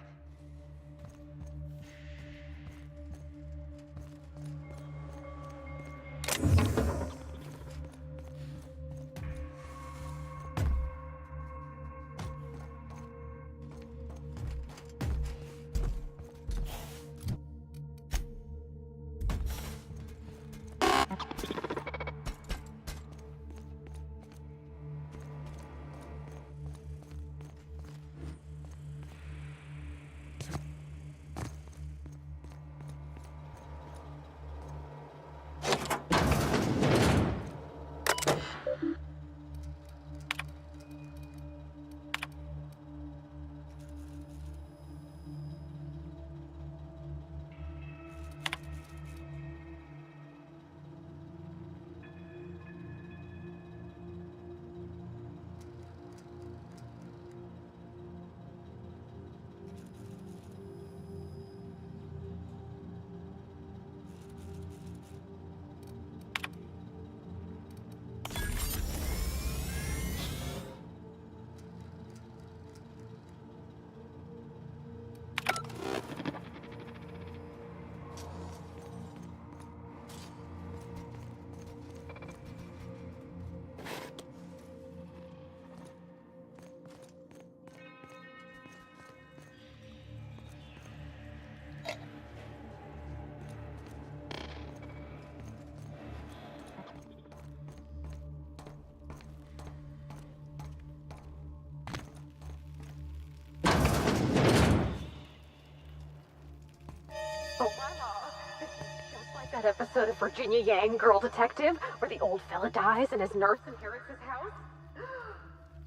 That episode of Virginia Yang, Girl Detective, where the old fella dies and his nurse inherits his house?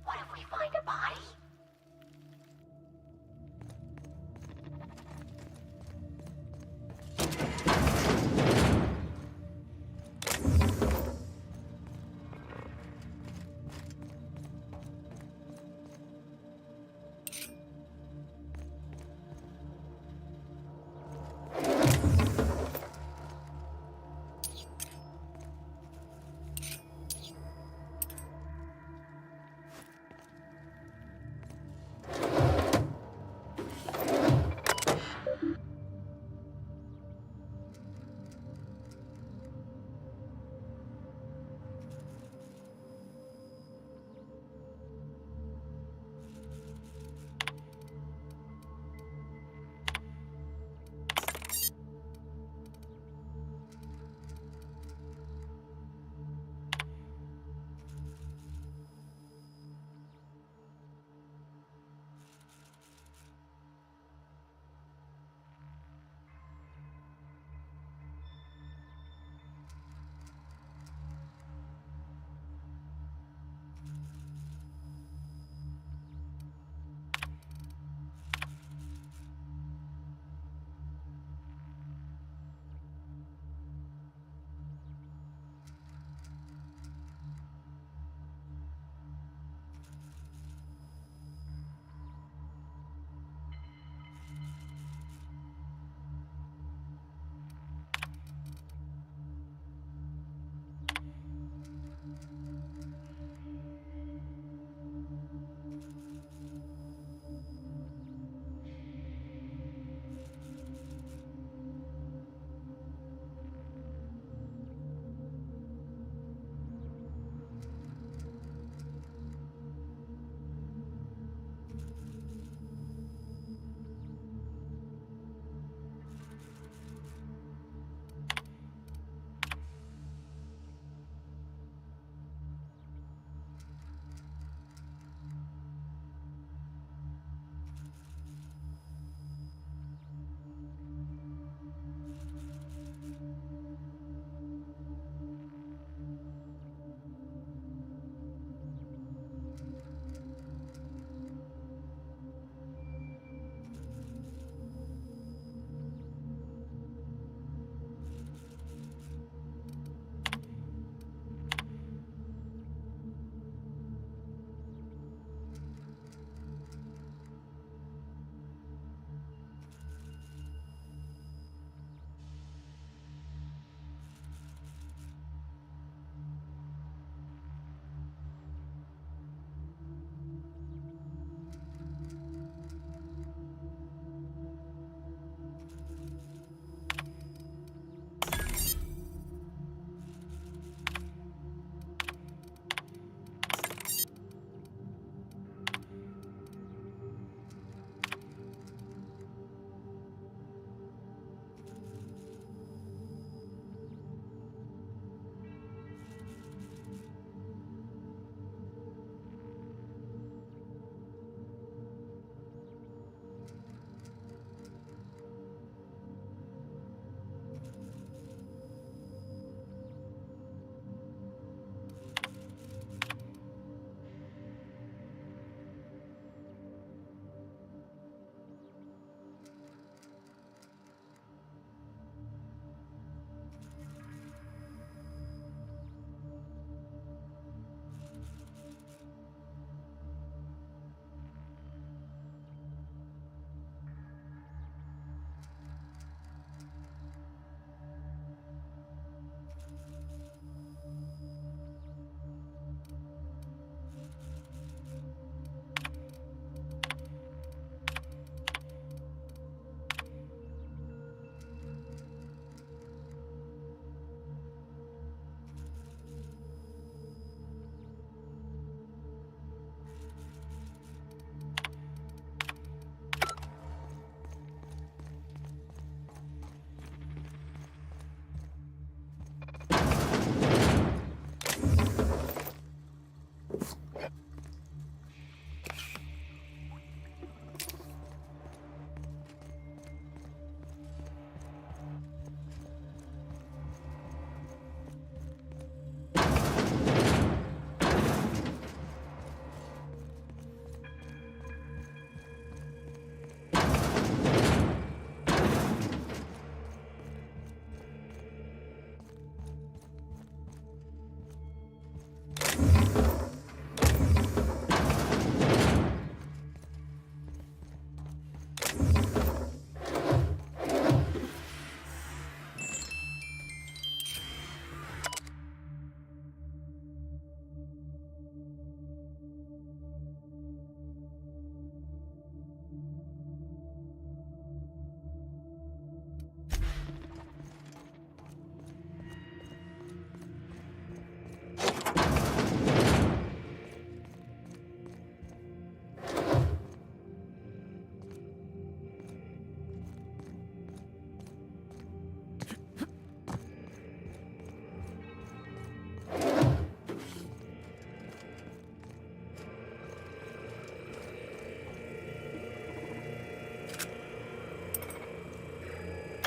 What if we find a body?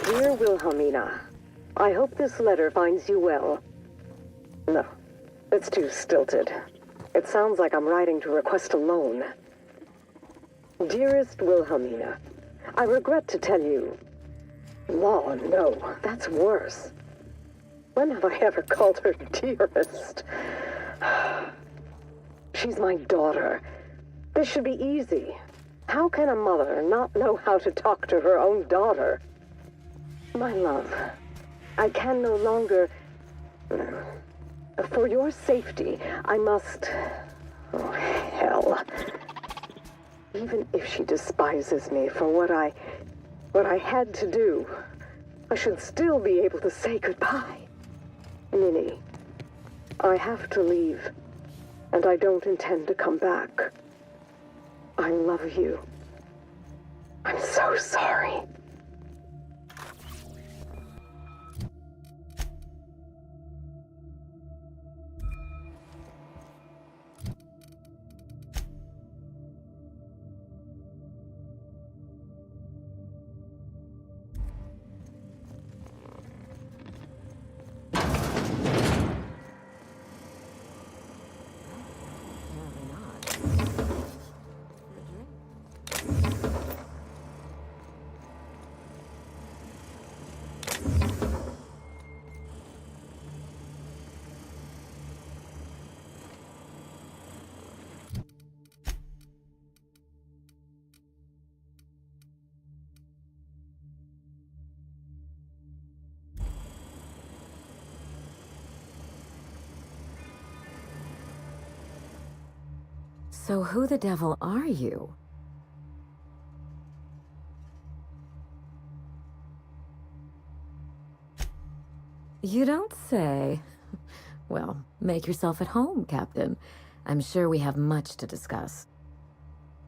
Dear Wilhelmina, I hope this letter finds you well. No, it's too stilted. It sounds like I'm writing to request a loan. Dearest Wilhelmina, I regret to tell you... Law, no, that's worse. When have I ever called her dearest? She's my daughter. This should be easy. How can a mother not know how to talk to her own daughter? My love, I can no longer... For your safety, I must... Oh, hell. Even if she despises me for what I had to do, I should still be able to say goodbye. Minnie, I have to leave, and I don't intend to come back. I love you. I'm so sorry. So who the devil are you? You don't say. Well, make yourself at home, Captain. I'm sure we have much to discuss.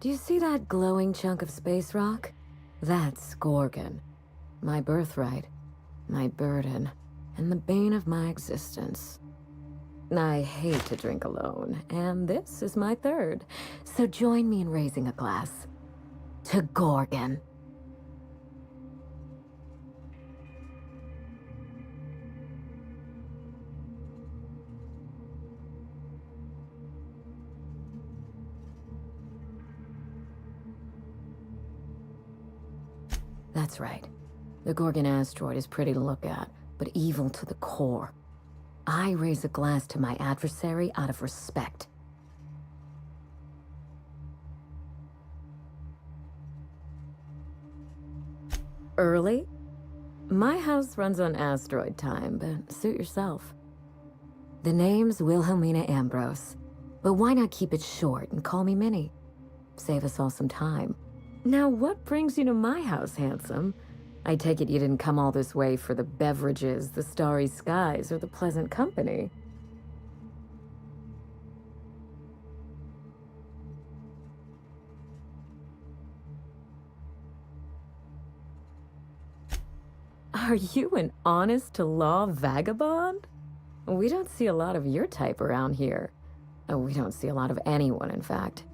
Do you see that glowing chunk of space rock? That's Gorgon. My birthright, my burden, and the bane of my existence. I hate to drink alone, and this is my third. So join me in raising a glass. To Gorgon. That's right. The Gorgon asteroid is pretty to look at, but evil to the core. I raise a glass to my adversary out of respect. Early? My house runs on asteroid time, but suit yourself. The name's Wilhelmina Ambrose, but why not keep it short and call me Minnie? Save us all some time. Now, what brings you to my house, handsome? I take it you didn't come all this way for the beverages, the starry skies, or the pleasant company. Are you an honest-to-law vagabond? We don't see a lot of your type around here. We don't see a lot of anyone, in fact.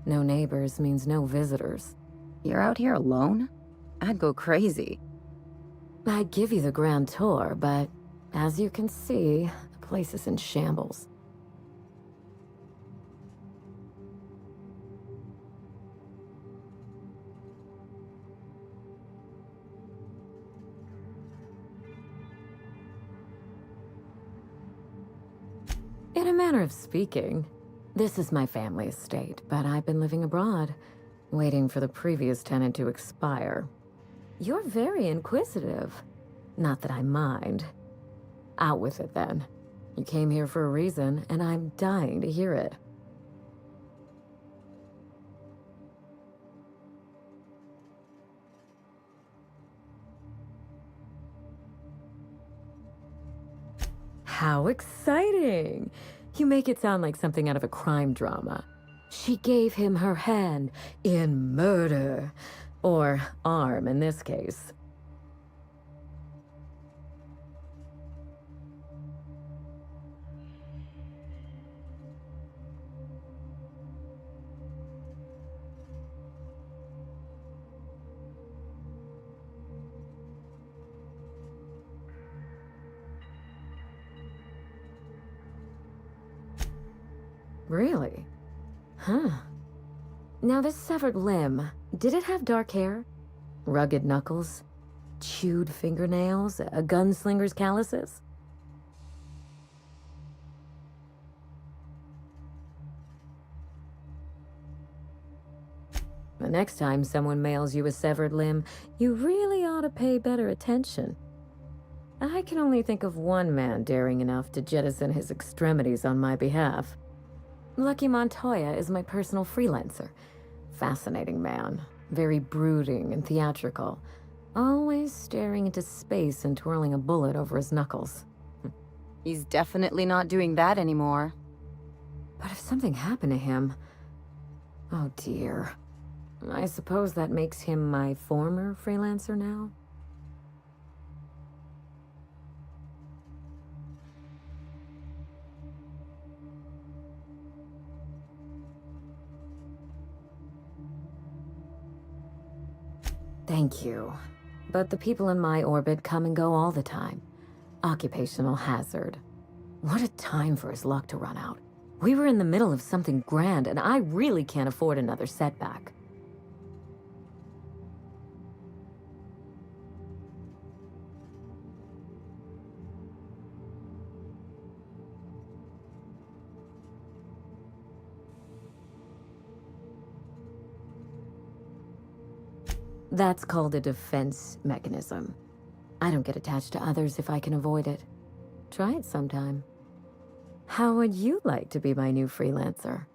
No neighbors means no visitors. You're out here alone? I'd go crazy. I'd give you the grand tour, but as you can see, the place is in shambles. In a manner of speaking, this is my family estate, but I've been living abroad, waiting for the previous tenant to expire. You're very inquisitive. Not that I mind. Out with it, then. You came here for a reason, and I'm dying to hear it. How exciting! You make it sound like something out of a crime drama. She gave him her hand in murder. Or arm, in this case. Really? Huh. Now this severed limb, did it have dark hair? Rugged knuckles? Chewed fingernails? A gunslinger's calluses? The next time someone mails you a severed limb, you really ought to pay better attention. I can only think of one man daring enough to jettison his extremities on my behalf. Lucky Montoya is my personal freelancer. Fascinating man, very brooding and theatrical, always staring into space and twirling a bullet over his knuckles. He's definitely not doing that anymore. But if something happened to him... Oh dear. I suppose that makes him my former freelancer now? Thank you. But the people in my orbit come and go all the time. Occupational hazard. What a time for his luck to run out. We were in the middle of something grand, and I really can't afford another setback. That's called a defense mechanism. I don't get attached to others if I can avoid it. Try it sometime. How would you like to be my new freelancer?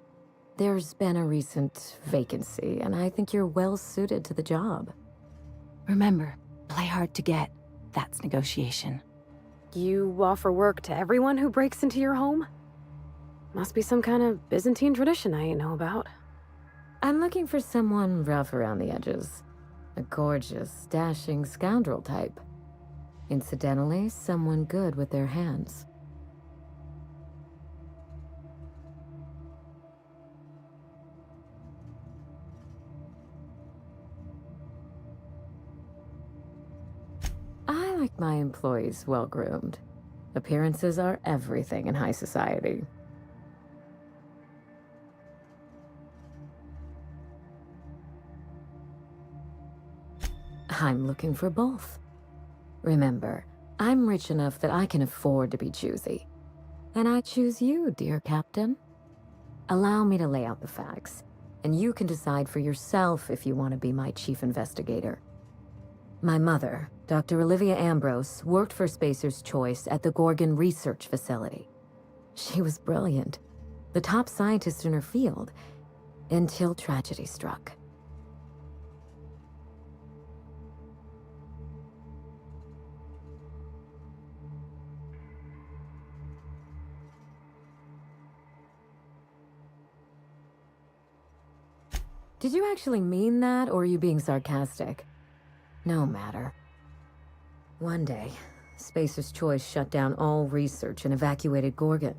There's been a recent vacancy, and I think you're well suited to the job. Remember, play hard to get. That's negotiation. You offer work to everyone who breaks into your home? Must be some kind of Byzantine tradition I ain't know about. I'm looking for someone rough around the edges. A gorgeous, dashing scoundrel type. Incidentally, someone good with their hands. I like my employees well-groomed. Appearances are everything in high society. I'm looking for both. Remember, I'm rich enough that I can afford to be choosy. And I choose you, dear Captain. Allow me to lay out the facts, and you can decide for yourself if you want to be my chief investigator. My mother, Dr. Olivia Ambrose, worked for Spacer's Choice at the Gorgon Research Facility. She was brilliant, the top scientist in her field, until tragedy struck. Did you actually mean that, or are you being sarcastic? No matter. One day, Spacer's Choice shut down all research and evacuated Gorgon.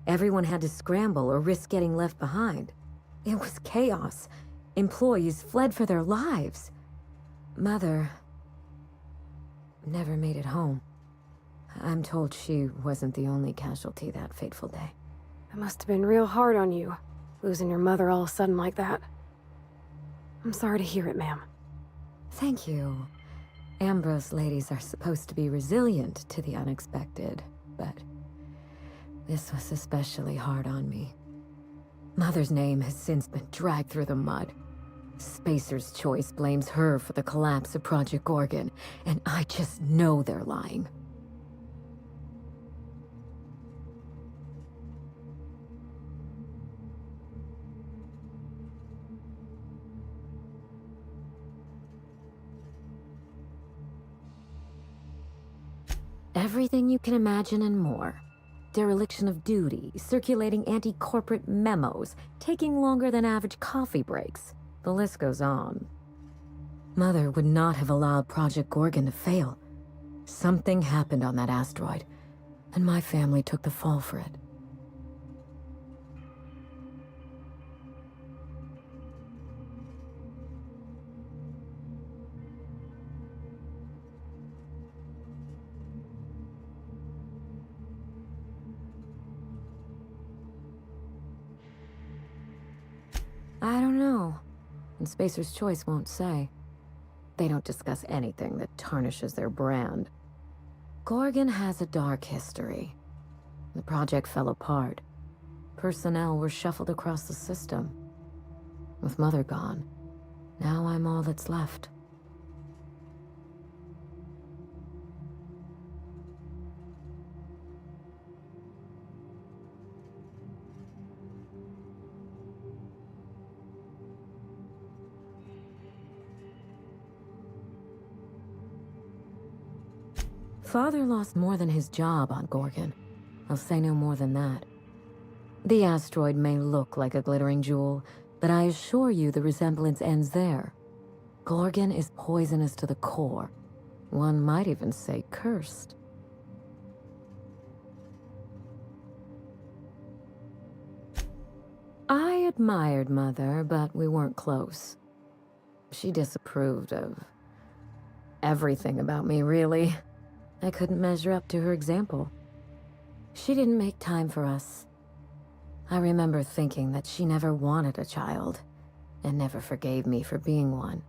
Everyone had to scramble or risk getting left behind. It was chaos. Employees fled for their lives. Mother never made it home. I'm told she wasn't the only casualty that fateful day. It must have been real hard on you, losing your mother all of a sudden like that. I'm sorry to hear it, ma'am. Thank you. Ambrose ladies are supposed to be resilient to the unexpected, but this was especially hard on me. Mother's name has since been dragged through the mud. Spacer's Choice blames her for the collapse of Project Gorgon, and I just know they're lying. Everything you can imagine and more. Dereliction of duty, circulating anti-corporate memos, taking longer than average coffee breaks. The list goes on. Mother would not have allowed Project Gorgon to fail. Something happened on that asteroid, and my family took the fall for it. and Spacer's Choice won't say. They don't discuss anything that tarnishes their brand. Gorgon has a dark history. The project fell apart. Personnel were shuffled across the system. With Mother gone, now I'm all that's left. Father lost more than his job on Gorgon. I'll say no more than that. The asteroid may look like a glittering jewel, but I assure you the resemblance ends there. Gorgon is poisonous to the core. One might even say cursed. I admired Mother, but we weren't close. She disapproved of everything about me, really. I couldn't measure up to her example. She didn't make time for us. I remember thinking that she never wanted a child, and never forgave me for being one,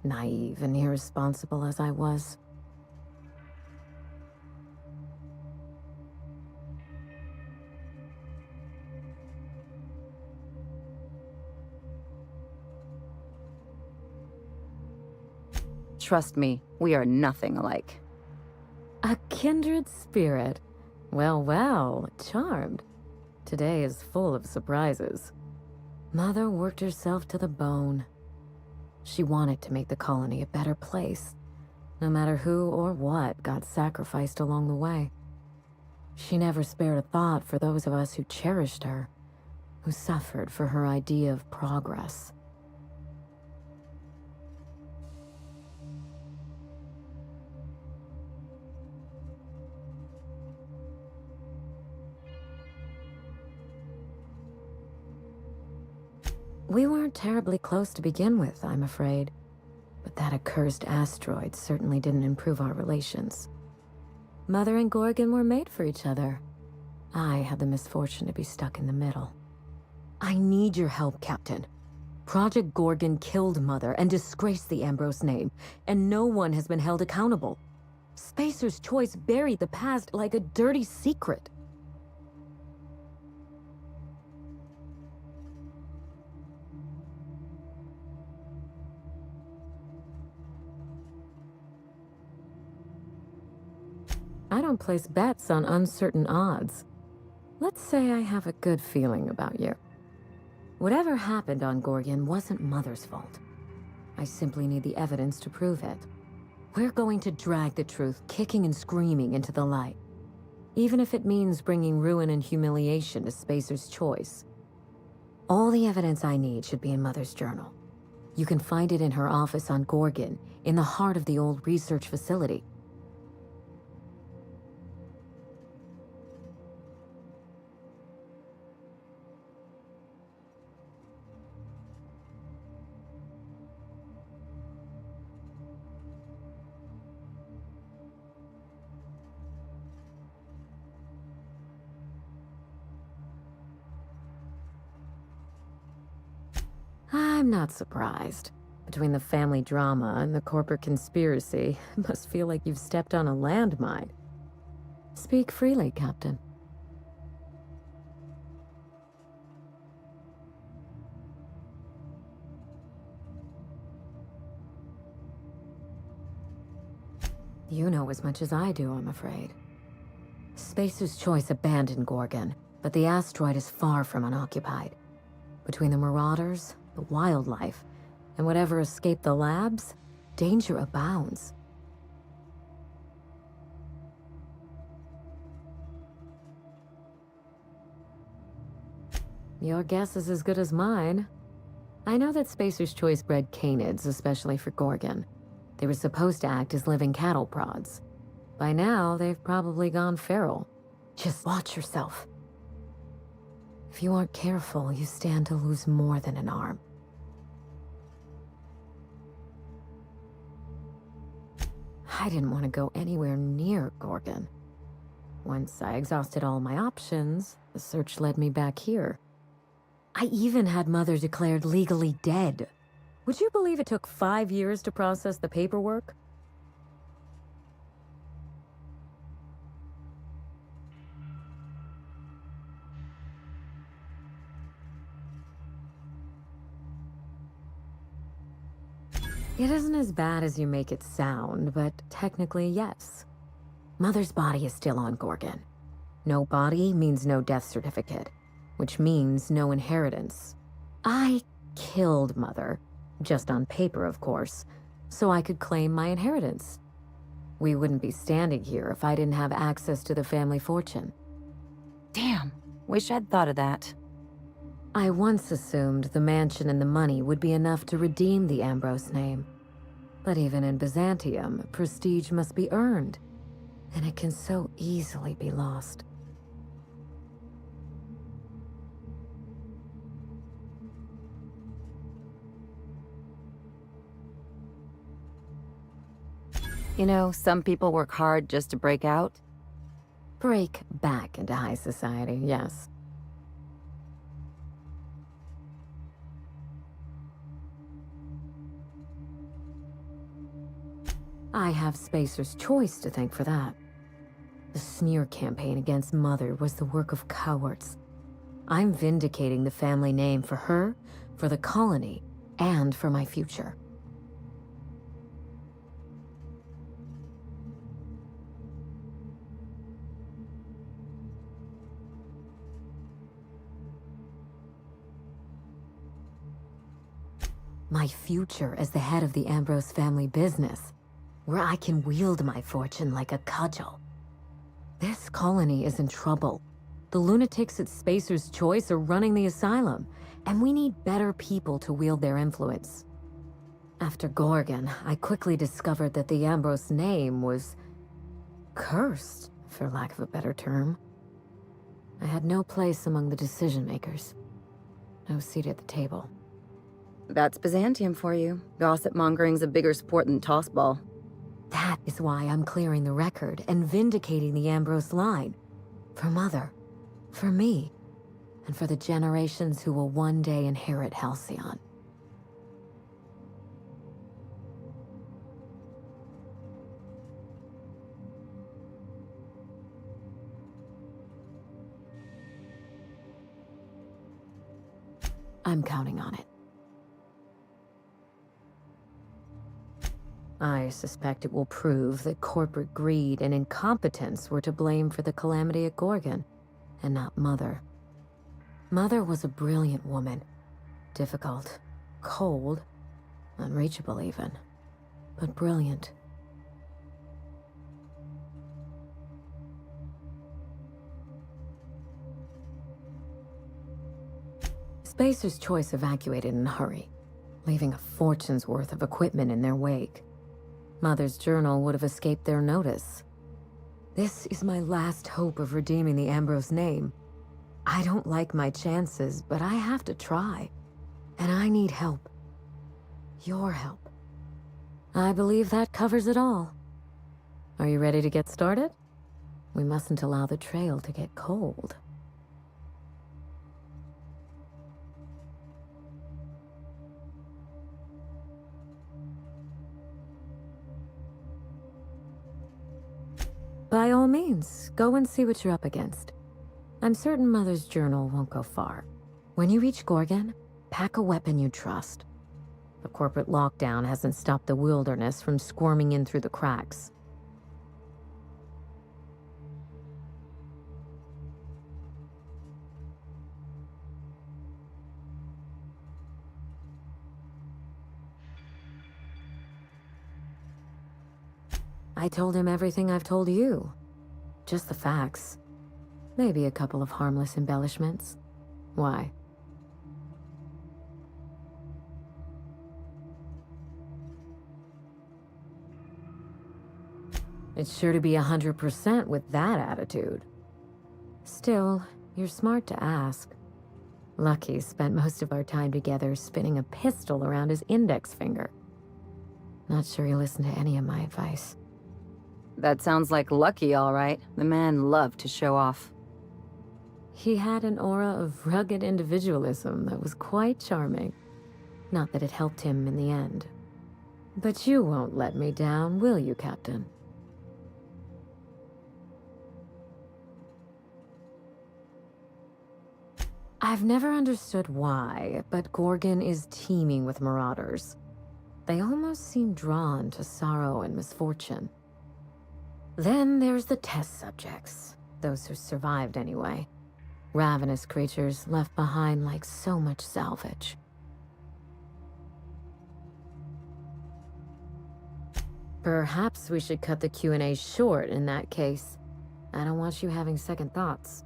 naive and irresponsible as I was. Trust me, we are nothing alike. A kindred spirit. Well, well, charmed. Today is full of surprises. Mother worked herself to the bone. She wanted to make the colony a better place, no matter who or what got sacrificed along the way. She never spared a thought for those of us who cherished her, who suffered for her idea of progress. We weren't terribly close to begin with, I'm afraid. But that accursed asteroid certainly didn't improve our relations. Mother and Gorgon were made for each other. I had the misfortune to be stuck in the middle. I need your help, Captain. Project Gorgon killed Mother and disgraced the Ambrose name, and no one has been held accountable. Spacer's Choice buried the past like a dirty secret. I don't place bets on uncertain odds. Let's say I have a good feeling about you. Whatever happened on Gorgon wasn't Mother's fault. I simply need the evidence to prove it. We're going to drag the truth kicking and screaming into the light, even if it means bringing ruin and humiliation to Spacer's Choice. All the evidence I need should be in Mother's journal. You can find it in her office on Gorgon, in the heart of the old research facility. I'm not surprised. Between the family drama and the corporate conspiracy, it must feel like you've stepped on a landmine. Speak freely, Captain. You know as much as I do, I'm afraid. Spacer's Choice abandoned Gorgon, but the asteroid is far from unoccupied. Between the marauders, the wildlife, and whatever escaped the labs, danger abounds. Your guess is as good as mine. I know that Spacer's Choice bred canids, especially for Gorgon. They were supposed to act as living cattle prods. By now, they've probably gone feral. Just watch yourself. If you aren't careful, you stand to lose more than an arm. I didn't want to go anywhere near Gorgon. Once I exhausted all my options, the search led me back here. I even had Mother declared legally dead. Would you believe it took 5 years to process the paperwork? It isn't as bad as you make it sound, but technically, yes. Mother's body is still on Gorgon. No body means no death certificate, which means no inheritance. I killed Mother, just on paper, of course, so I could claim my inheritance. We wouldn't be standing here if I didn't have access to the family fortune. Damn, wish I'd thought of that. I once assumed the mansion and the money would be enough to redeem the Ambrose name. But even in Byzantium, prestige must be earned, and it can so easily be lost. You know, some people work hard just to break out. Break back into high society, yes. I have Spacer's Choice to thank for that. The smear campaign against Mother was the work of cowards. I'm vindicating the family name for her, for the colony, and for my future. My future as the head of the Ambrose family business, where I can wield my fortune like a cudgel. This colony is in trouble. The lunatics at Spacer's Choice are running the asylum, and we need better people to wield their influence. After Gorgon, I quickly discovered that the Ambrose name was cursed, for lack of a better term. I had no place among the decision makers. No seat at the table. That's Byzantium for you. Gossip mongering's a bigger sport than tossball. That is why I'm clearing the record and vindicating the Ambrose line. For Mother, for me, and for the generations who will one day inherit Halcyon. I'm counting on it. I suspect it will prove that corporate greed and incompetence were to blame for the calamity at Gorgon, and not Mother. Mother was a brilliant woman. Difficult, cold, unreachable even, but brilliant. Spacer's Choice evacuated in a hurry, leaving a fortune's worth of equipment in their wake. Mother's journal would have escaped their notice. This is my last hope of redeeming the Ambrose name. I don't like my chances, but I have to try. And I need help. Your help. I believe that covers it all. Are you ready to get started? We mustn't allow the trail to get cold. By all means, go and see what you're up against. I'm certain Mother's journal won't go far. When you reach Gorgon, pack a weapon you trust. The corporate lockdown hasn't stopped the wilderness from squirming in through the cracks. I told him everything I've told you. Just the facts. Maybe a couple of harmless embellishments. Why? It's sure to be 100% with that attitude. Still, you're smart to ask. Lucky spent most of our time together spinning a pistol around his index finger. Not sure he listened to any of my advice. That sounds like Lucky, all right. The man loved to show off. He had an aura of rugged individualism that was quite charming. Not that it helped him in the end. But you won't let me down, will you, Captain? I've never understood why, but Gorgon is teeming with marauders. They almost seem drawn to sorrow and misfortune. Then there's the test subjects, those who survived anyway. Ravenous creatures left behind like so much salvage. Perhaps we should cut the Q&A short in that case. I don't want you having second thoughts.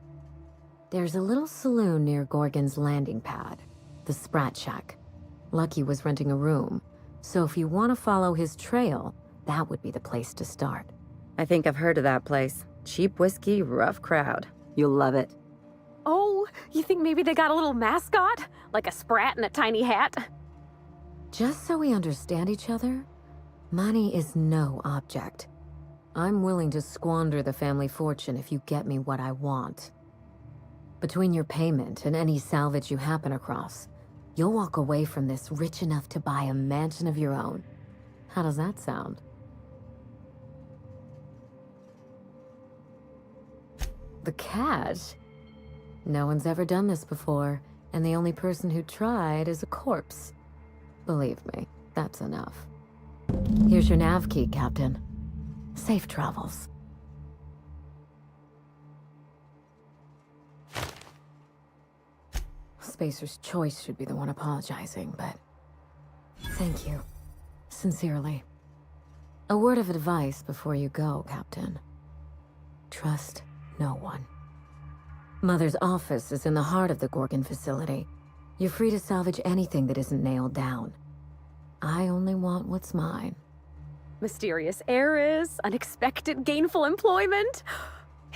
There's a little saloon near Gorgon's landing pad, the Sprat Shack. Lucky was renting a room, so if you want to follow his trail, that would be the place to start. I think I've heard of that place. Cheap whiskey, rough crowd. You'll love it. Oh, you think maybe they got a little mascot? Like a sprat in a tiny hat? Just so we understand each other, money is no object. I'm willing to squander the family fortune if you get me what I want. Between your payment and any salvage you happen across, you'll walk away from this rich enough to buy a mansion of your own. How does that sound? The cash? No one's ever done this before, and the only person who tried is a corpse. Believe me, that's enough. Here's your nav key, Captain. Safe travels. Spacer's Choice should be the one apologizing, but thank you. Sincerely. A word of advice before you go, Captain. Trust no one. Mother's office is in the heart of the Gorgon facility. You're free to salvage anything that isn't nailed down. I only want what's mine. Mysterious heiress, unexpected gainful employment.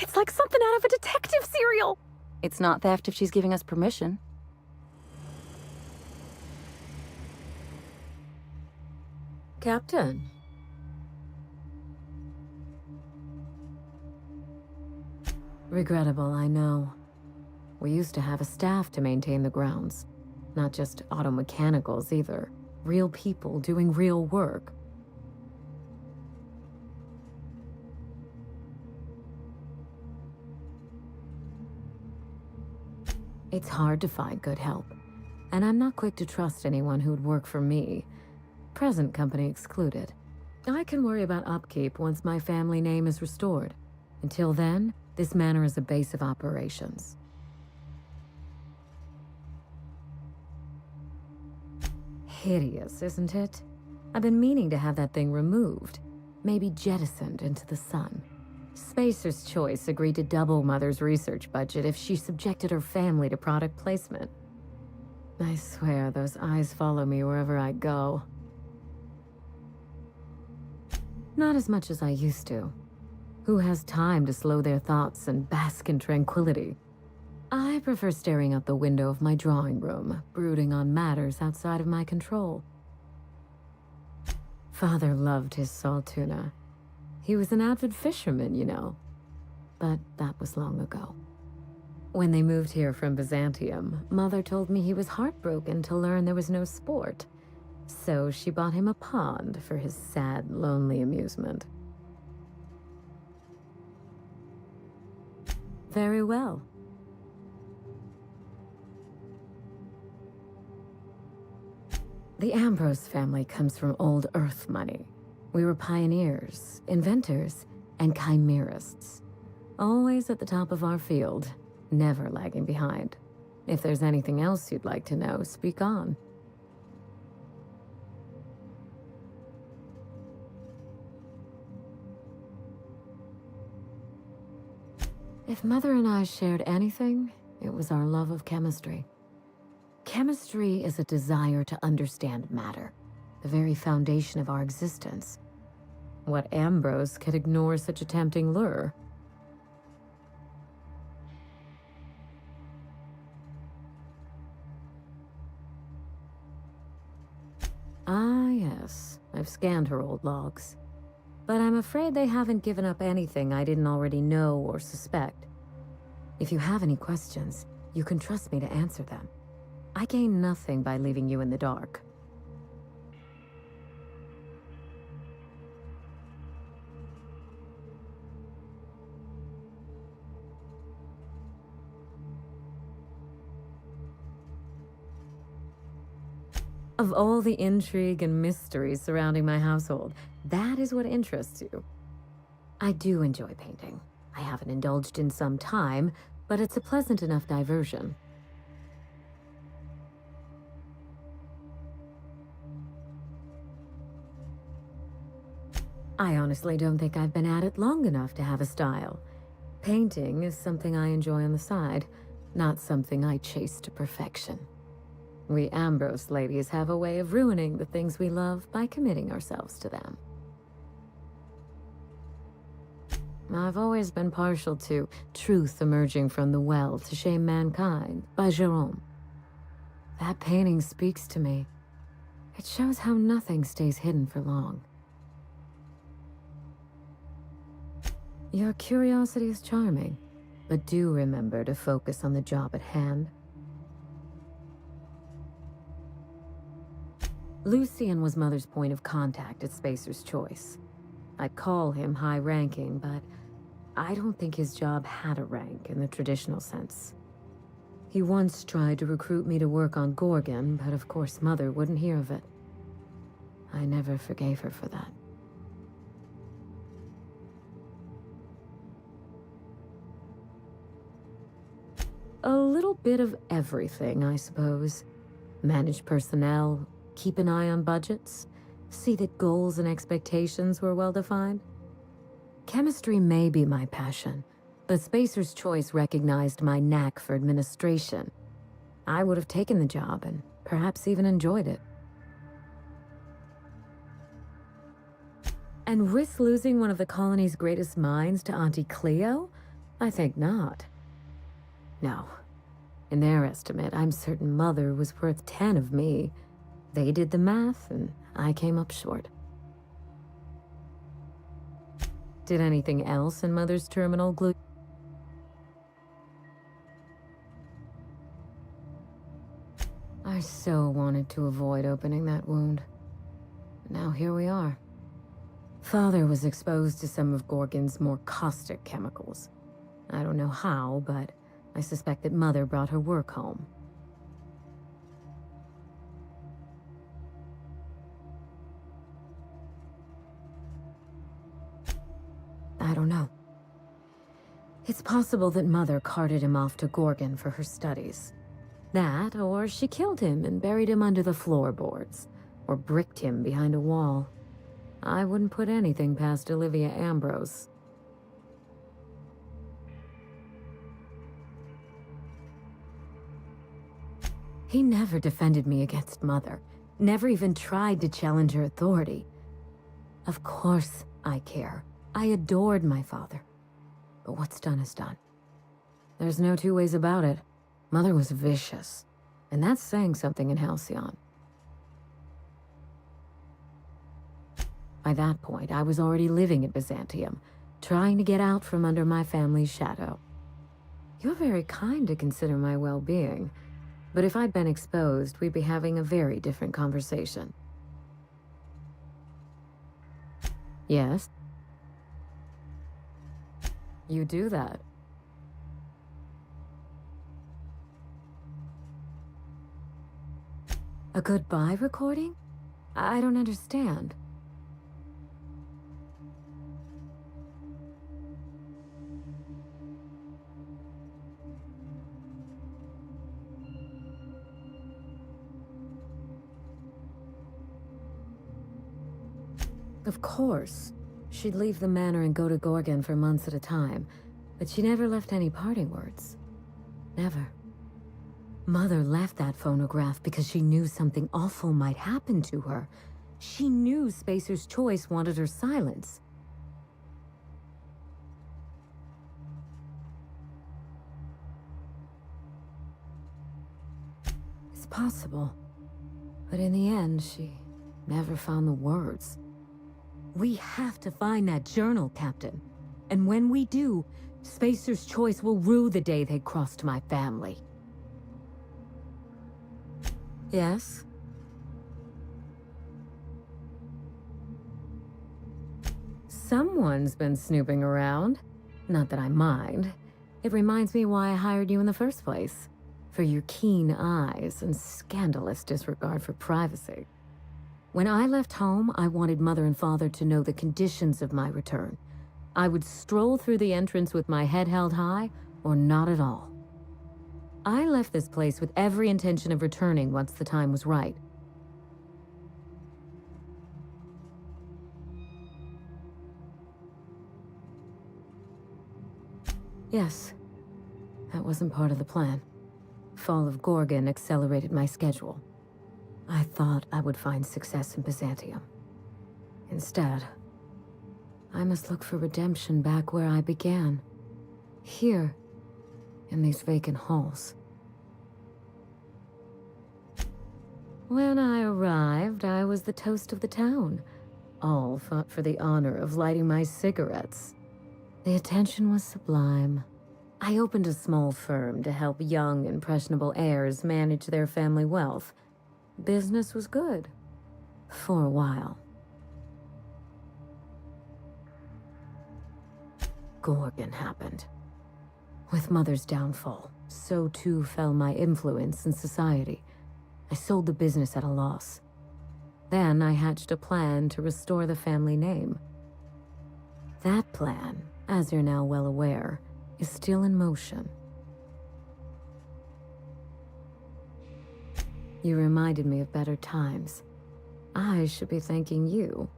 It's like something out of a detective serial. It's not theft if she's giving us permission. Captain. Regrettable, I know. We used to have a staff to maintain the grounds. Not just auto mechanicals either. Real people doing real work. It's hard to find good help, and I'm not quick to trust anyone who'd work for me. Present company excluded. I can worry about upkeep once my family name is restored. Until then, this manor is a base of operations. Hideous, isn't it? I've been meaning to have that thing removed. Maybe jettisoned into the sun. Spacer's Choice agreed to double Mother's research budget if she subjected her family to product placement. I swear those eyes follow me wherever I go. Not as much as I used to. Who has time to slow their thoughts and bask in tranquility? I prefer staring out the window of my drawing room, brooding on matters outside of my control. Father loved his salt tuna. He was an avid fisherman, you know. But that was long ago. When they moved here from Byzantium, Mother told me he was heartbroken to learn there was no sport. So she bought him a pond for his sad, lonely amusement. Very well. The Ambrose family comes from old Earth money. We were pioneers, inventors, and chimerists. Always at the top of our field, never lagging behind. If there's anything else you'd like to know, speak on. If Mother and I shared anything, it was our love of chemistry. Chemistry is a desire to understand matter, the very foundation of our existence. What Ambrose could ignore such a tempting lure? Ah, yes. I've scanned her old logs. But I'm afraid they haven't given up anything I didn't already know or suspect. If you have any questions, you can trust me to answer them. I gain nothing by leaving you in the dark. Of all the intrigue and mysteries surrounding my household, that is what interests you. I do enjoy painting. I haven't indulged in some time, but it's a pleasant enough diversion. I honestly don't think I've been at it long enough to have a style. Painting is something I enjoy on the side, not something I chase to perfection. We Ambrose ladies have a way of ruining the things we love by committing ourselves to them. I've always been partial to Truth Emerging from the Well to Shame Mankind by Jerome. That painting speaks to me. It shows how nothing stays hidden for long. Your curiosity is charming, but do remember to focus on the job at hand. Lucian was Mother's point of contact at Spacer's Choice. I'd call him high-ranking, but I don't think his job had a rank in the traditional sense. He once tried to recruit me to work on Gorgon, but of course Mother wouldn't hear of it. I never forgave her for that. A little bit of everything, I suppose. Manage personnel, keep an eye on budgets, see that goals and expectations were well defined. Chemistry may be my passion, but Spacer's Choice recognized my knack for administration. I would have taken the job and perhaps even enjoyed it. And risk losing one of the colony's greatest minds to Auntie Cleo? I think not. No. In their estimate, I'm certain Mother was worth 10 of me. They did the math, and I came up short. Did anything else in Mother's terminal glue? I so wanted to avoid opening that wound. Now here we are. Father was exposed to some of Gorgon's more caustic chemicals. I don't know how, but I suspect that Mother brought her work home. I don't know. It's possible that Mother carted him off to Gorgon for her studies. That, or she killed him and buried him under the floorboards, or bricked him behind a wall. I wouldn't put anything past Olivia Ambrose. He never defended me against Mother, never even tried to challenge her authority. Of course I care. I adored my father. But what's done is done. There's no two ways about it. Mother was vicious, and that's saying something in Halcyon. By that point, I was already living at Byzantium, trying to get out from under my family's shadow. You're very kind to consider my well-being, but if I'd been exposed, we'd be having a very different conversation. Yes? You do that. A goodbye recording? I don't understand. Of course. She'd leave the manor and go to Gorgon for months at a time, but she never left any parting words. Never. Mother left that phonograph because she knew something awful might happen to her. She knew Spacer's Choice wanted her silence. It's possible, but in the end, she never found the words. We have to find that journal, Captain. And when we do, Spacer's Choice will rue the day they crossed my family. Yes? Someone's been snooping around. Not that I mind. It reminds me why I hired you in the first place. for your keen eyes and scandalous disregard for privacy. When I left home, I wanted Mother and Father to know the conditions of my return. I would stroll through the entrance with my head held high, or not at all. I left this place with every intention of returning once the time was right. Yes, that wasn't part of the plan. Fall of Gorgon accelerated my schedule. I thought I would find success in Byzantium. Instead, I must look for redemption back where I began. Here, in these vacant halls. When I arrived, I was the toast of the town. All fought for the honor of lighting my cigarettes. The attention was sublime. I opened a small firm to help young, impressionable heirs manage their family wealth. Business was good. For a while. Gorgon happened. With Mother's downfall, so too fell my influence in society. I sold the business at a loss. Then I hatched a plan to restore the family name. That plan, as you're now well aware, is still in motion. You reminded me of better times. I should be thanking you.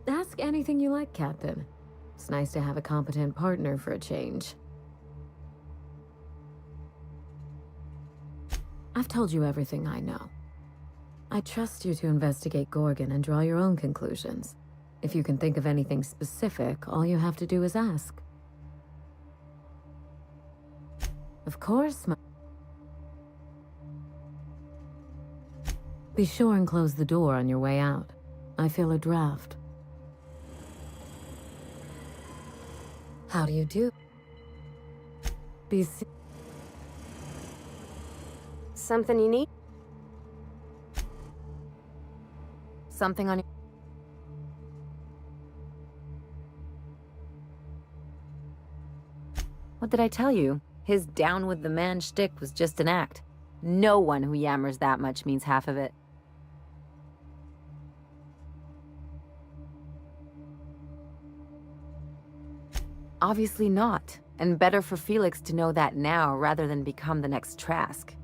Ask anything you like, Captain. It's nice to have a competent partner for a change. I've told you everything I know. I trust you to investigate Gorgon and draw your own conclusions. If you can think of anything specific, all you have to do is ask. Of course, Be sure and close the door on your way out. I feel a draft. How do you do? Something you need? Something on your... What did I tell you? His down with the man shtick was just an act. No one who yammers that much means half of it. Obviously not. And better for Felix to know that now rather than become the next Trask.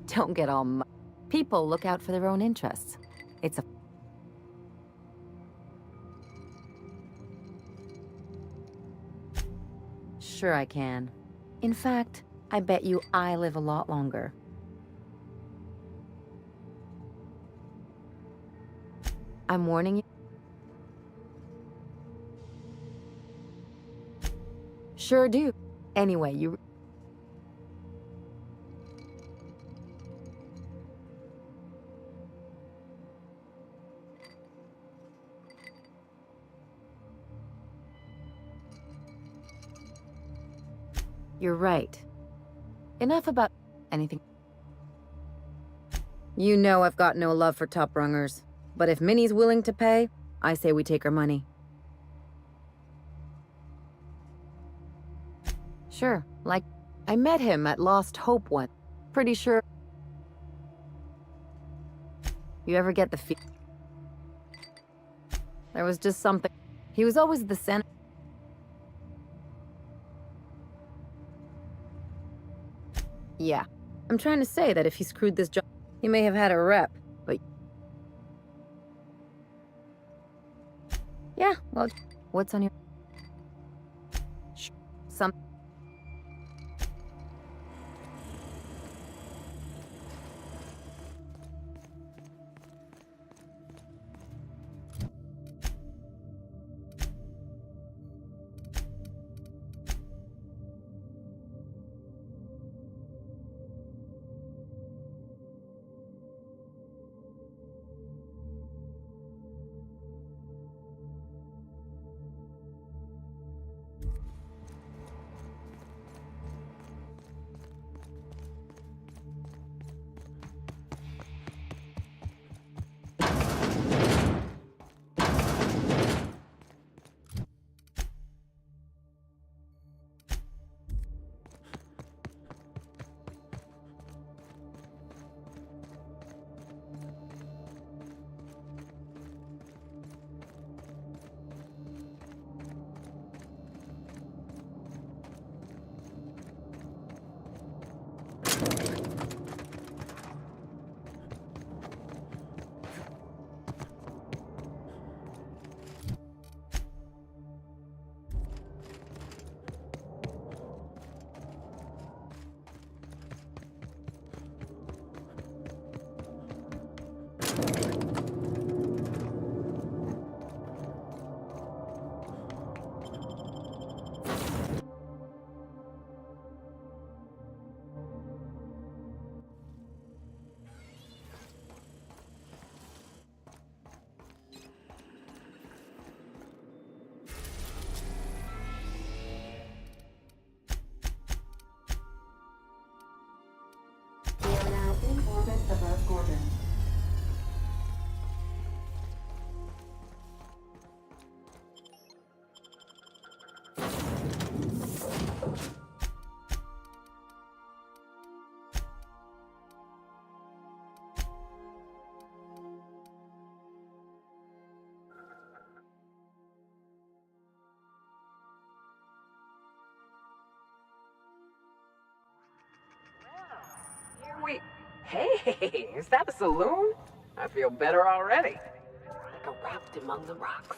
Don't get all people look out for their own interests. It's a... Sure I can. In fact, I bet you I live a lot longer. I'm warning you. Sure do. Anyway, you... You're right. Enough about anything. You know I've got no love for top-rungers. But if Minnie's willing to pay, I say we take her money. Sure, like, I met him at Lost Hope once. Pretty sure... You ever get the feel? There was just something. He was always the center. Yeah. I'm trying to say that if he screwed this job, he may have had a rep, but... Yeah, well, what's on your... Some... orbit. Hey, is that a saloon? I feel better already. Like a raft among the rocks.